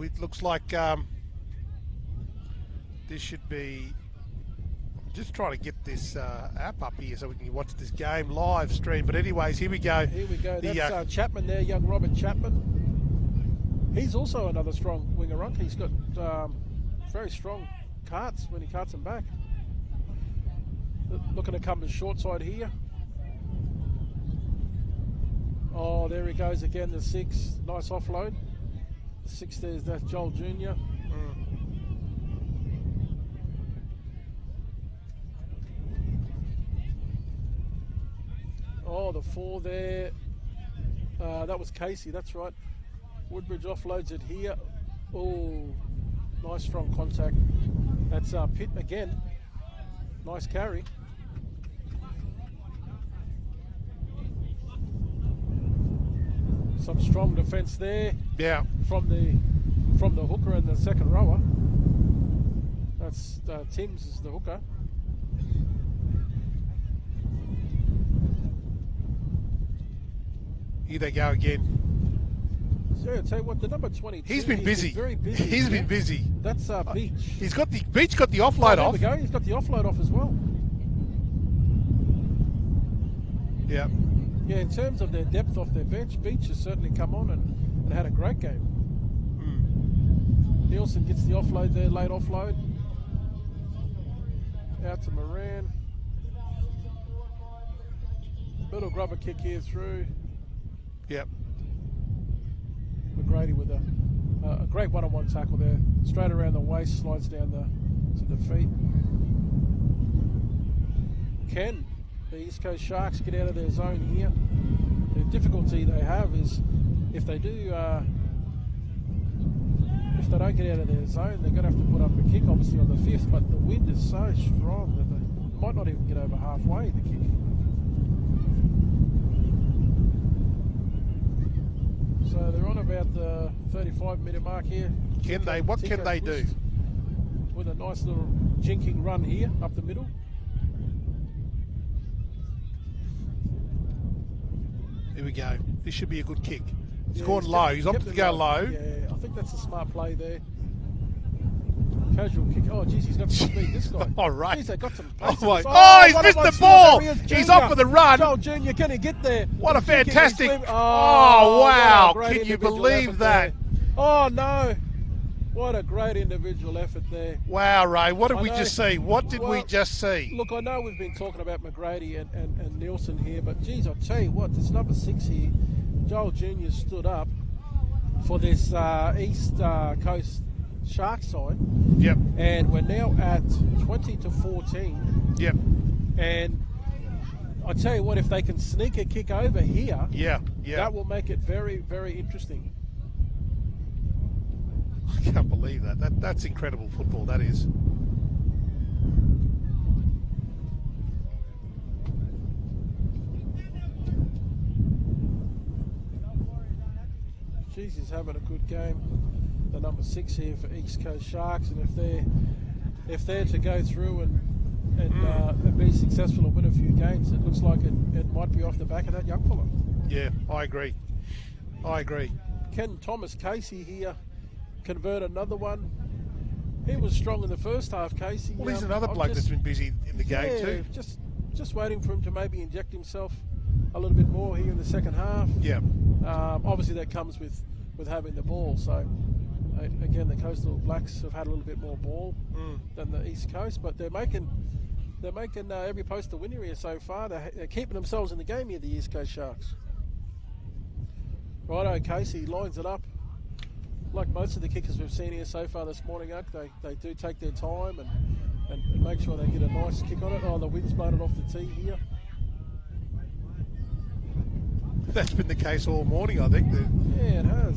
[SPEAKER 2] It looks like this should be. I'm just trying to get this app up here so we can watch this game live stream. But anyways, here we go.
[SPEAKER 1] Here we go. That's Chapman there, young Robert Chapman. He's also another strong winger ruck. He's got very strong carts when he carts them back. Looking to come to short side here. Oh, there he goes again, the 6. Nice offload. The 6 there's that Joel Jr. Oh, the 4 there. That was Casey, that's right. Woodbridge offloads it here. Oh, nice strong contact. That's Pitt again. Nice carry. Some strong defence there.
[SPEAKER 2] Yeah.
[SPEAKER 1] From the hooker and the second rower. That's Timms is the hooker.
[SPEAKER 2] Here they go again.
[SPEAKER 1] Yeah, tell you what, the number 22.
[SPEAKER 2] He's been busy.
[SPEAKER 1] Very busy.
[SPEAKER 2] He's been busy.
[SPEAKER 1] That's Beach.
[SPEAKER 2] He's got the Beach got the offload
[SPEAKER 1] There
[SPEAKER 2] off.
[SPEAKER 1] we go. He's got the offload off as well.
[SPEAKER 2] Yeah.
[SPEAKER 1] Yeah, in terms of their depth off their bench, Beach has certainly come on and had a great game. Nielsen gets the offload there, late offload. Out to Moran. Little grubber kick here through.
[SPEAKER 2] Yep.
[SPEAKER 1] McGrady with a great one-on-one tackle there. Straight around the waist, slides down to the feet. Can the East Coast Sharks get out of their zone here? The difficulty they have is if they do, if they don't get out of their zone, they're going to have to put up a kick, obviously, on the 5th, but the wind is so strong that they might not even get over halfway, the kick. So they're on about the 35-metre mark here.
[SPEAKER 2] What can they do?
[SPEAKER 1] With a nice little jinking run here up the middle.
[SPEAKER 2] Here we go. This should be a good kick. He's
[SPEAKER 1] Yeah,
[SPEAKER 2] gone low. He's opted to go low.
[SPEAKER 1] Yeah, I think that's a smart play there. Casual kick. Oh, geez, he's got some speed, this guy.
[SPEAKER 2] All right.
[SPEAKER 1] Geez, they got some
[SPEAKER 2] Oh,
[SPEAKER 1] pace.
[SPEAKER 2] my. Oh, he's missed the ball. He's off for the run.
[SPEAKER 1] Joel Jr., can he get there?
[SPEAKER 2] What a
[SPEAKER 1] He's kicking,
[SPEAKER 2] fantastic.
[SPEAKER 1] he's
[SPEAKER 2] Oh, wow.
[SPEAKER 1] what a great
[SPEAKER 2] Can you
[SPEAKER 1] individual
[SPEAKER 2] believe
[SPEAKER 1] effort
[SPEAKER 2] that?
[SPEAKER 1] there. Oh, no. What a great individual effort there.
[SPEAKER 2] Wow, Ray. What did we
[SPEAKER 1] know.
[SPEAKER 2] just see? What did we
[SPEAKER 1] Well,
[SPEAKER 2] just see?
[SPEAKER 1] Look, I know we've been talking about McGrady and Nielsen here, but geez, I'll tell you what, this number 6 here, Joel Jr. stood up for this East Coast Sharks side.
[SPEAKER 2] Yep.
[SPEAKER 1] And we're now at 20-14.
[SPEAKER 2] Yep.
[SPEAKER 1] And I tell you what, if they can sneak a kick over here,
[SPEAKER 2] Yeah.
[SPEAKER 1] that will make it very, very interesting.
[SPEAKER 2] I can't believe that. That's incredible football, that is.
[SPEAKER 1] Jeez, he's having a good game. The number 6 here for East Coast Sharks, and if they're to go through and be successful and win a few games, it looks like it might be off the back of that young fella.
[SPEAKER 2] Yeah, I agree.
[SPEAKER 1] Can Thomas Casey here convert another one? He was strong in the first half, Casey.
[SPEAKER 2] Well, he's another bloke that's been busy in the game too.
[SPEAKER 1] Just waiting for him to maybe inject himself a little bit more here in the second half.
[SPEAKER 2] Yeah.
[SPEAKER 1] Obviously, that comes with having the ball. So, again, the Coastal Blacks have had a little bit more ball than the East Coast, but they're making every post a winner here so far. They're keeping themselves in the game here, the East Coast Sharks. Righto, Casey lines it up. Like most of the kickers we've seen here so far this morning, they do take their time and make sure they get a nice kick on it. Oh, the wind's blown it off the tee here.
[SPEAKER 2] That's been the case all morning, I think.
[SPEAKER 1] Yeah, it has.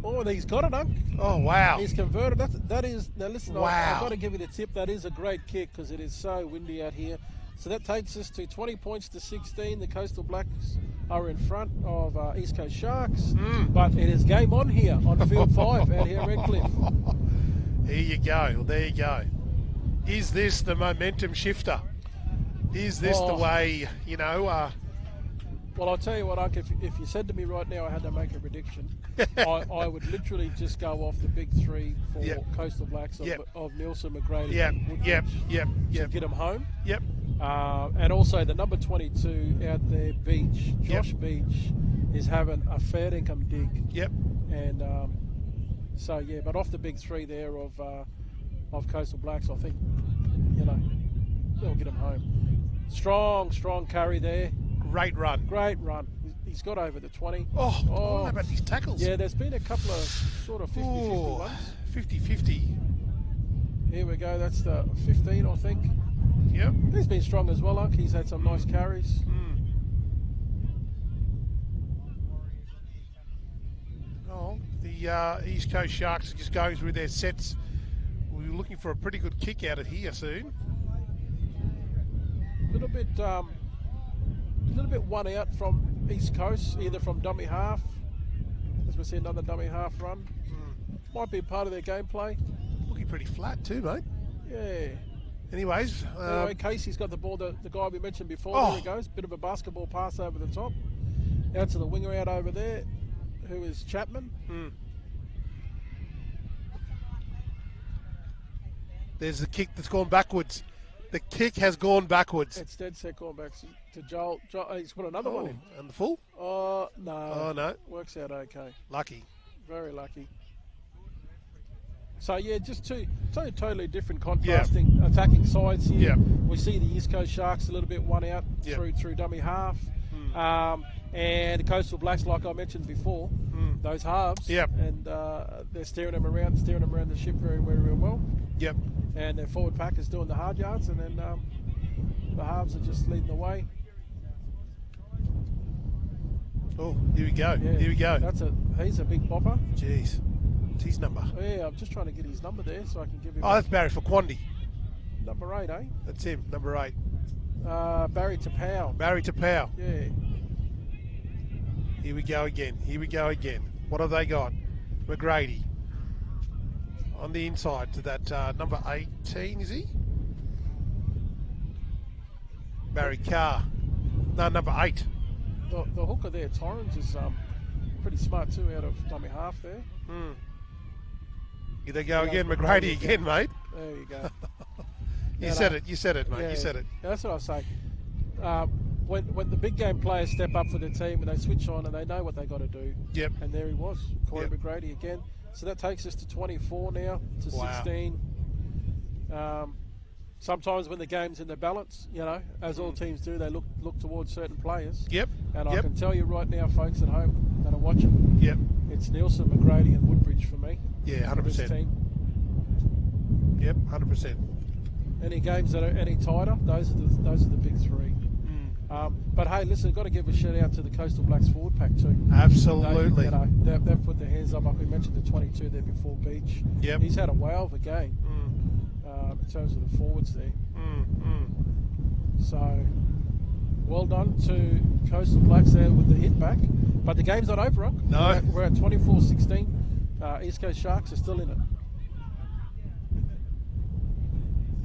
[SPEAKER 1] Oh, and he's got it, Unc.
[SPEAKER 2] Oh, wow.
[SPEAKER 1] He's converted. That is, now listen,
[SPEAKER 2] Wow.
[SPEAKER 1] I've got to give you the tip. That is a great kick because it is so windy out here. So that takes us to 20 points to 16. The Coastal Blacks are in front of East Coast Sharks. But it is game on here on Field 5 out here at Redcliffe.
[SPEAKER 2] Here you go. Well, there you go. Is this the momentum shifter? Is this the way,
[SPEAKER 1] Well, I'll tell you what, Unc, if you said to me right now I had to make a prediction, I would literally just go off the big 3 for Coastal Blacks of Nielsen, McGrady, and Woodbridge to get them home.
[SPEAKER 2] Yep.
[SPEAKER 1] And also the number 22 out there, Beach, Josh Beach, is having a fair income dig.
[SPEAKER 2] Yep.
[SPEAKER 1] And but off the big 3 there of Coastal Blacks, I think, they'll get them home. Strong carry there.
[SPEAKER 2] Great run.
[SPEAKER 1] He's got over the 20.
[SPEAKER 2] Oh, how about these tackles?
[SPEAKER 1] Yeah, there's been a couple of sort of 50-50 ones.
[SPEAKER 2] 50-50.
[SPEAKER 1] Here we go. That's the 15, I think.
[SPEAKER 2] Yep.
[SPEAKER 1] He's been strong as well, Unc. He's had some nice carries.
[SPEAKER 2] Oh, the The East Coast Sharks are just going through their sets. We're looking for a pretty good kick out of here soon.
[SPEAKER 1] A little bit one out from East Coast, either from dummy half, as we see another dummy half run. Might be part of their gameplay.
[SPEAKER 2] Looking pretty flat too, mate.
[SPEAKER 1] Yeah.
[SPEAKER 2] Anyways,
[SPEAKER 1] Anyway, Casey's got the ball, the guy we mentioned before.
[SPEAKER 2] Oh.
[SPEAKER 1] There he goes. Bit of a basketball pass over the top. Out to the winger out over there, who is Chapman.
[SPEAKER 2] There's the kick that's gone backwards. The kick has gone backwards.
[SPEAKER 1] It's dead set going back to Joel. He's put another one in.
[SPEAKER 2] And the full?
[SPEAKER 1] Oh, no.
[SPEAKER 2] Oh, no.
[SPEAKER 1] Works out okay.
[SPEAKER 2] Lucky.
[SPEAKER 1] Very lucky. So, yeah, just two totally different contrasting attacking sides here.
[SPEAKER 2] Yeah.
[SPEAKER 1] We see the East Coast Sharks a little bit one out through dummy half. And the Coastal Blacks, like I mentioned before, those halves.
[SPEAKER 2] Yep.
[SPEAKER 1] And they're steering them around the ship very, very, very well.
[SPEAKER 2] Yep.
[SPEAKER 1] And their forward pack is doing the hard yards, and then the halves are just leading the way.
[SPEAKER 2] Oh, here we go.
[SPEAKER 1] Yeah,
[SPEAKER 2] Here we go.
[SPEAKER 1] He's a big bopper.
[SPEAKER 2] Jeez. What's his number?
[SPEAKER 1] Yeah, I'm just trying to get his number there so I can give him.
[SPEAKER 2] Oh, that's Barry for Quandy.
[SPEAKER 1] Number 8, eh?
[SPEAKER 2] That's him, number 8.
[SPEAKER 1] Barry Tapau.
[SPEAKER 2] Barry Tapau.
[SPEAKER 1] Yeah.
[SPEAKER 2] Here we go again. Here we go again. What have they got? McGrady. On the inside to that number 18, is he? Barry Carr. No, number 8.
[SPEAKER 1] The hooker there, Torrens, is pretty smart too out of dummy half there.
[SPEAKER 2] Here they go again. McGrady again, mate.
[SPEAKER 1] There you go.
[SPEAKER 2] You said it. You said it, mate.
[SPEAKER 1] Yeah,
[SPEAKER 2] You said it.
[SPEAKER 1] That's what I was saying. When the big game players step up for their team and they switch on and they know what they got to do.
[SPEAKER 2] Yep.
[SPEAKER 1] And there he was, Corey
[SPEAKER 2] Yep.
[SPEAKER 1] McGrady again. So that takes us to 24 now, to
[SPEAKER 2] Wow.
[SPEAKER 1] 16. Sometimes when the game's in the balance, as all teams do, they look towards certain players.
[SPEAKER 2] Yep.
[SPEAKER 1] And I
[SPEAKER 2] Yep.
[SPEAKER 1] can tell you right now, folks at home that are watching,
[SPEAKER 2] Yep.
[SPEAKER 1] it's Nielsen, McGrady and Woodbridge for me.
[SPEAKER 2] Yeah,
[SPEAKER 1] for this
[SPEAKER 2] 100%.
[SPEAKER 1] team.
[SPEAKER 2] Yep, 100%.
[SPEAKER 1] Any games that are any tighter, those are the big three. But hey, listen, got to give a shout out to the Coastal Blacks forward pack too.
[SPEAKER 2] Absolutely.
[SPEAKER 1] They've put their hands up. Like we mentioned, the 22 there before Beach.
[SPEAKER 2] Yep.
[SPEAKER 1] He's had a whale of a game in terms of the forwards there. So, well done to Coastal Blacks there with the hit back. But the game's not over, Rock.
[SPEAKER 2] No.
[SPEAKER 1] We're at 24-16. East Coast Sharks are still in it.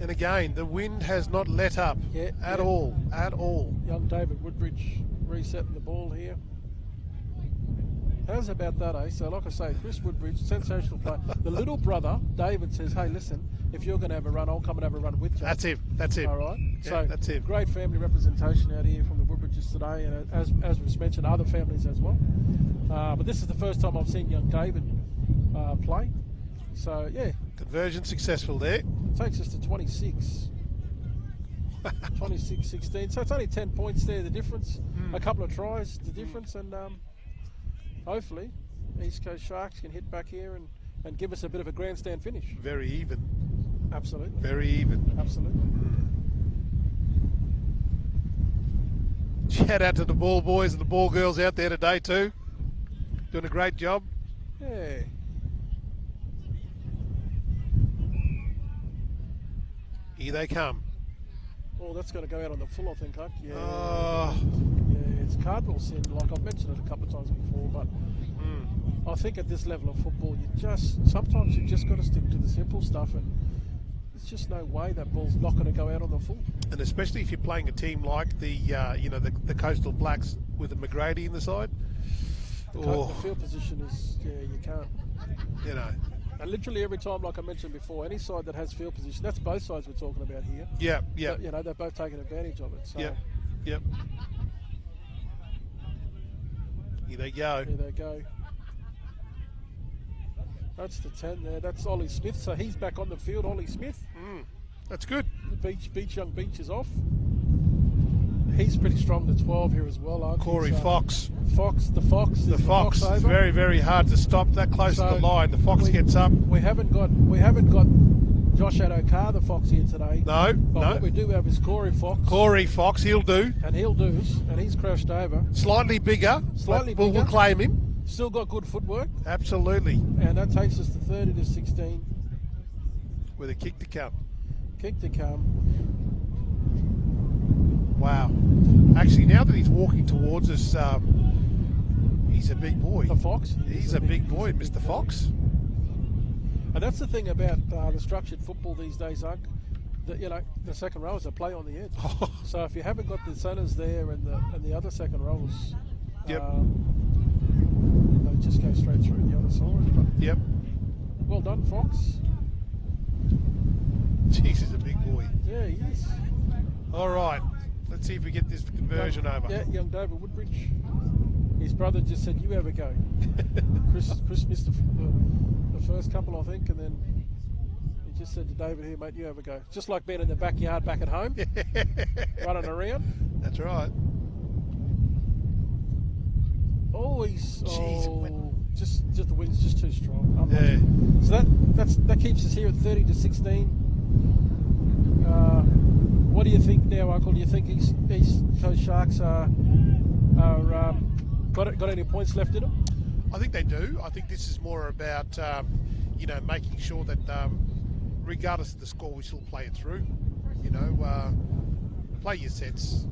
[SPEAKER 2] And again, the wind has not let up at all. At all.
[SPEAKER 1] Young David Woodbridge resetting the ball here. How's about that, eh? So, like I say, Chris Woodbridge, sensational player. The little brother, David, says, hey, listen, if you're going to have a run, I'll come and have a run with you.
[SPEAKER 2] That's him. That's him.
[SPEAKER 1] All right?
[SPEAKER 2] Yeah,
[SPEAKER 1] So,
[SPEAKER 2] that's him.
[SPEAKER 1] Great family representation out here from the Woodbridges today, and as we've mentioned, other families as well. But this is the first time I've seen young David play. So, yeah.
[SPEAKER 2] Conversion successful there.
[SPEAKER 1] Takes us to 26. 26-16. So it's only 10 points there, the difference. A couple of tries, the difference. And hopefully, East Coast Sharks can hit back here and give us a bit of a grandstand finish.
[SPEAKER 2] Very even.
[SPEAKER 1] Absolutely.
[SPEAKER 2] Very even.
[SPEAKER 1] Absolutely.
[SPEAKER 2] Shout out to the ball boys and the ball girls out there today too. Doing a great job.
[SPEAKER 1] Yeah.
[SPEAKER 2] Here they come.
[SPEAKER 1] Oh, that's going to go out on the full, I think, huh? Yeah.
[SPEAKER 2] Oh.
[SPEAKER 1] Yeah, it's cardinal sin, like I've mentioned it a couple of times before, but I think at this level of football, sometimes you just got to stick to the simple stuff, and there's just no way that ball's not going to go out on the full.
[SPEAKER 2] And especially if you're playing a team like the Coastal Blacks with the McGrady in the side.
[SPEAKER 1] The field position is, you can't.
[SPEAKER 2] You know.
[SPEAKER 1] And literally every time, like I mentioned before, any side that has field position, that's both sides we're talking about here.
[SPEAKER 2] Yeah, yeah.
[SPEAKER 1] But, they're both taking advantage of it. So.
[SPEAKER 2] Yep, yep. Here they go.
[SPEAKER 1] Here they go. That's the 10 there. That's Ollie Smith. So he's back on the field, Ollie Smith.
[SPEAKER 2] That's good.
[SPEAKER 1] Young Beach is off. He's pretty strong, the 12 here as well, aren't
[SPEAKER 2] Corey Fox.
[SPEAKER 1] The Fox
[SPEAKER 2] It's very, very hard to stop that close to the line. The Fox gets up.
[SPEAKER 1] We haven't got Josh Adokar, the Fox, here today.
[SPEAKER 2] No.
[SPEAKER 1] What we do have is Corey Fox.
[SPEAKER 2] He'll do.
[SPEAKER 1] And he's crashed over.
[SPEAKER 2] Slightly bigger. We'll claim him.
[SPEAKER 1] Still got good footwork.
[SPEAKER 2] Absolutely.
[SPEAKER 1] And that takes us to 30-16.
[SPEAKER 2] With a kick to come.
[SPEAKER 1] Kick to come.
[SPEAKER 2] Wow. Actually, now that he's walking towards us, he's a big boy.
[SPEAKER 1] The Fox?
[SPEAKER 2] He's a big boy, Mr. Fox.
[SPEAKER 1] And that's the thing about the structured football these days, Unc. That, you know, the second row is a play on the edge. So if you haven't got the centres there and the other second rows,
[SPEAKER 2] yep.
[SPEAKER 1] They just go straight through the other side. But
[SPEAKER 2] yep.
[SPEAKER 1] Well done, Fox.
[SPEAKER 2] Jeez, he's a big boy.
[SPEAKER 1] Yeah, he is.
[SPEAKER 2] All right. Let's see if we get this conversion over.
[SPEAKER 1] Yeah, young David Woodbridge. His brother just said, you have a go. Chris missed the first couple, I think, and then he just said to David, here, mate, you have a go. Just like being in the backyard back at home, running around.
[SPEAKER 2] That's right.
[SPEAKER 1] Always,
[SPEAKER 2] Jeez,
[SPEAKER 1] just the wind's just too strong.
[SPEAKER 2] Yeah.
[SPEAKER 1] So that keeps us here at 30-16. What do you think now, Uncle? Do you think East Coast Sharks got any points left in them?
[SPEAKER 2] I think they do. I think this is more about making sure that regardless of the score, we still play it through. Play your sets,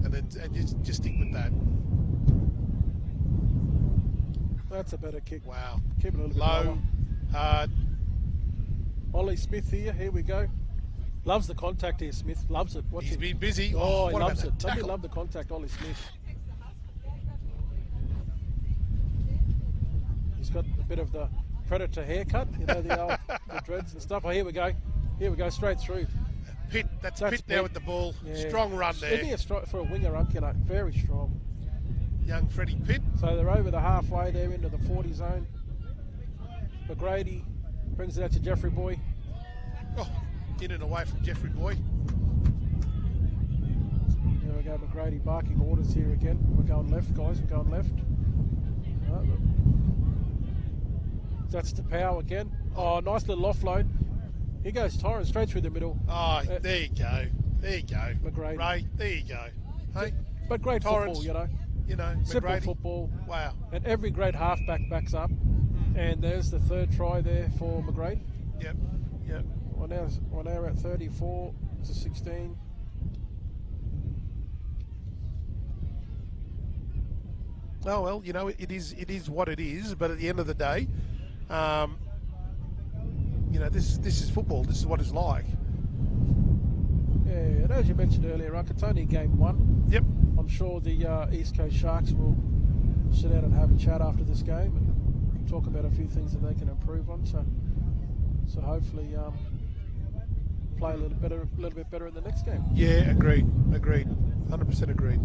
[SPEAKER 2] and just stick with that.
[SPEAKER 1] That's a better kick.
[SPEAKER 2] Wow.
[SPEAKER 1] Keep it a little bit
[SPEAKER 2] low,
[SPEAKER 1] lower.
[SPEAKER 2] hard.
[SPEAKER 1] Ollie Smith here we go. Loves the contact here, Smith. Loves it.
[SPEAKER 2] He's been busy.
[SPEAKER 1] Oh, he
[SPEAKER 2] what
[SPEAKER 1] loves
[SPEAKER 2] about
[SPEAKER 1] it.
[SPEAKER 2] that
[SPEAKER 1] Doesn't he
[SPEAKER 2] tackle?
[SPEAKER 1] love the contact, Ollie Smith? He's got a bit of the Predator haircut, the dreads and stuff. Oh, here we go. Here we go, straight through.
[SPEAKER 2] Pitt, that's Pitt there with the ball. Yeah. Strong run there.
[SPEAKER 1] For a winger, very strong.
[SPEAKER 2] Young Freddie Pitt.
[SPEAKER 1] So they're over the halfway there into the 40 zone. McGrady brings it out to Jeffrey Boy.
[SPEAKER 2] Oh, in and away from Jeffrey Boy.
[SPEAKER 1] There we go, McGrady barking orders here again. We're going left, guys, we're going left. That's to Power again. Oh, nice little offload. Here goes Torrens straight through the middle.
[SPEAKER 2] Oh, there you go. There you go.
[SPEAKER 1] McGrady.
[SPEAKER 2] Ray, there you go. Hey,
[SPEAKER 1] but great
[SPEAKER 2] Torrens,
[SPEAKER 1] football, Simple
[SPEAKER 2] McGrady.
[SPEAKER 1] football.
[SPEAKER 2] Wow.
[SPEAKER 1] And every great halfback backs up. And there's the third try there for McGrady.
[SPEAKER 2] Yep.
[SPEAKER 1] We're now at 34-16.
[SPEAKER 2] Oh well, it is what it is. But at the end of the day, this is football. This is what it's like.
[SPEAKER 1] Yeah, and as you mentioned earlier, Ruck, it's only game one.
[SPEAKER 2] Yep.
[SPEAKER 1] I'm sure the East Coast Sharks will sit down and have a chat after this game and talk about a few things that they can improve on. So hopefully play a little bit better in the next game.
[SPEAKER 2] Yeah, agreed. 100% agreed.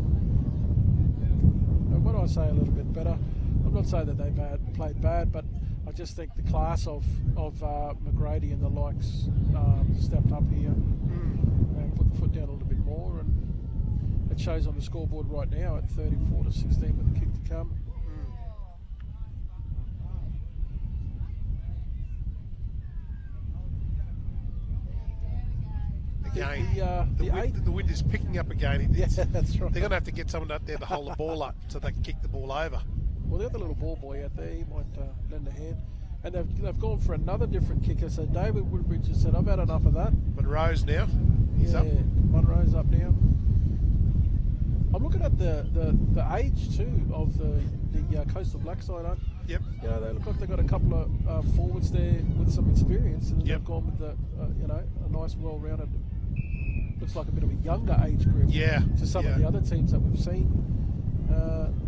[SPEAKER 1] And when I say a little bit better, I'm not saying that they played bad, but I just think the class of McGrady and the likes stepped up here and put the foot down a little bit more, and it shows on the scoreboard right now at 34-16 with the kick to come.
[SPEAKER 2] Again, the wind is picking up again.
[SPEAKER 1] Yeah, that's right.
[SPEAKER 2] They're going to have to get someone out there to hold the ball up so they can kick the ball over.
[SPEAKER 1] Well, the other little ball boy out there, he might lend a hand. And they've gone for another different kicker. So David Woodbridge has said, I've had enough of that.
[SPEAKER 2] Monroe's now. He's up.
[SPEAKER 1] Monroe's up now. I'm looking at the age too of the Coastal Black side.
[SPEAKER 2] Yep.
[SPEAKER 1] They look like they've got a couple of forwards there with some experience, and they've gone with a nice, well-rounded. Looks like a bit of a younger age group.
[SPEAKER 2] Yeah.
[SPEAKER 1] To some of the other teams that we've seen.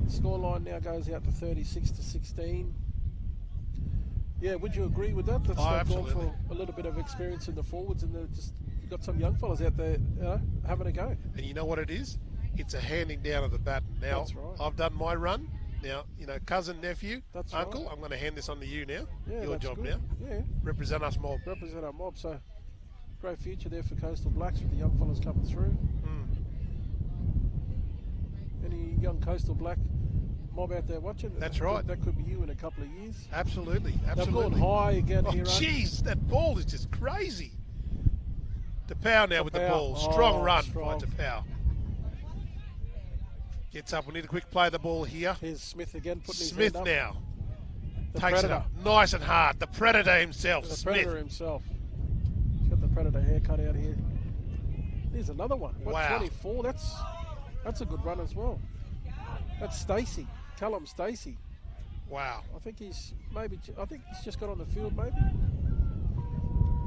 [SPEAKER 1] Scoreline now goes out to 36-16. Yeah, would you agree with that? That's gone for a little bit of experience in the forwards, and they've just got some young fellas out there, having a go.
[SPEAKER 2] And you know what it is? It's a handing down of the baton. Now,
[SPEAKER 1] that's right.
[SPEAKER 2] I've done my run. Now, cousin, nephew,
[SPEAKER 1] that's
[SPEAKER 2] uncle,
[SPEAKER 1] right.
[SPEAKER 2] I'm going to hand this on to you now.
[SPEAKER 1] Yeah,
[SPEAKER 2] your job
[SPEAKER 1] good.
[SPEAKER 2] now.
[SPEAKER 1] Yeah.
[SPEAKER 2] Represent us mob.
[SPEAKER 1] Represent our mob. So, great future there for Coastal Blacks with the young fellas coming through. Any young Coastal Black mob out there watching?
[SPEAKER 2] That's right.
[SPEAKER 1] That could be you in a couple of years.
[SPEAKER 2] Absolutely.
[SPEAKER 1] They've gone high again here.
[SPEAKER 2] Jeez, that ball is just crazy. DePau now with the ball. Strong run by DePau. Gets up. We need a quick play of the ball here.
[SPEAKER 1] Here's Smith again putting his
[SPEAKER 2] Smith
[SPEAKER 1] hand up.
[SPEAKER 2] now.
[SPEAKER 1] The
[SPEAKER 2] Takes
[SPEAKER 1] Predator.
[SPEAKER 2] it up. Nice and hard. The Predator himself,
[SPEAKER 1] The
[SPEAKER 2] Smith.
[SPEAKER 1] Predator himself. He's got the Predator haircut out here. Here's another one. What,
[SPEAKER 2] Wow.
[SPEAKER 1] 24? That's a good run as well. That's Stacey. Callum Stacey.
[SPEAKER 2] Wow.
[SPEAKER 1] I think he's just got on the field maybe.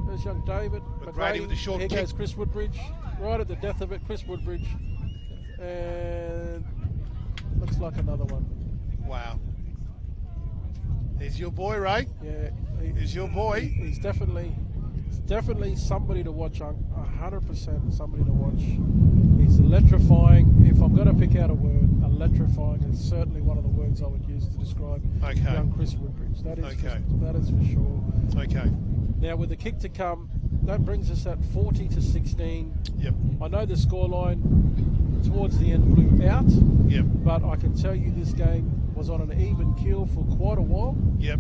[SPEAKER 1] There's young David.
[SPEAKER 2] McGrady with the short
[SPEAKER 1] Here
[SPEAKER 2] kick.
[SPEAKER 1] goes Chris Woodbridge. Right at the death of it, Chris Woodbridge. And looks like another one.
[SPEAKER 2] Wow. He's your boy, Ray.
[SPEAKER 1] Yeah.
[SPEAKER 2] He's your boy.
[SPEAKER 1] He's definitely somebody to watch. 100% somebody to watch. He's electrifying. If I'm going to pick out a word, electrifying is certainly one of the words I would use to describe young Chris Woodbridge. That is for sure.
[SPEAKER 2] Okay.
[SPEAKER 1] Now with the kick to come, that brings us at 40-16.
[SPEAKER 2] Yep.
[SPEAKER 1] I know the scoreline towards the end blew out.
[SPEAKER 2] Yep.
[SPEAKER 1] But I can tell you this game was on an even keel for quite a while.
[SPEAKER 2] Yep.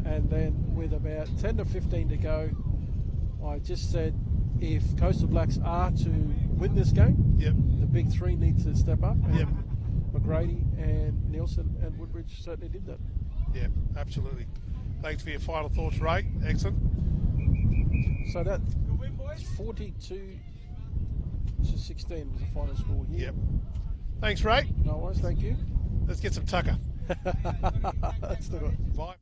[SPEAKER 1] And then with about 10 to 15 to go, I just said if Coastal Blacks are to win this game,
[SPEAKER 2] Yep.
[SPEAKER 1] the big three need to step up. And
[SPEAKER 2] Yep.
[SPEAKER 1] McGrady and Nielsen and Woodbridge certainly did that.
[SPEAKER 2] Yep. Absolutely. Thanks for your final thoughts, Ray. Excellent.
[SPEAKER 1] So that 42-16 was the final score here.
[SPEAKER 2] Yep. Thanks, Ray.
[SPEAKER 1] No worries, thank you.
[SPEAKER 2] Let's get some tucker.
[SPEAKER 1] Let's do it.
[SPEAKER 2] Bye.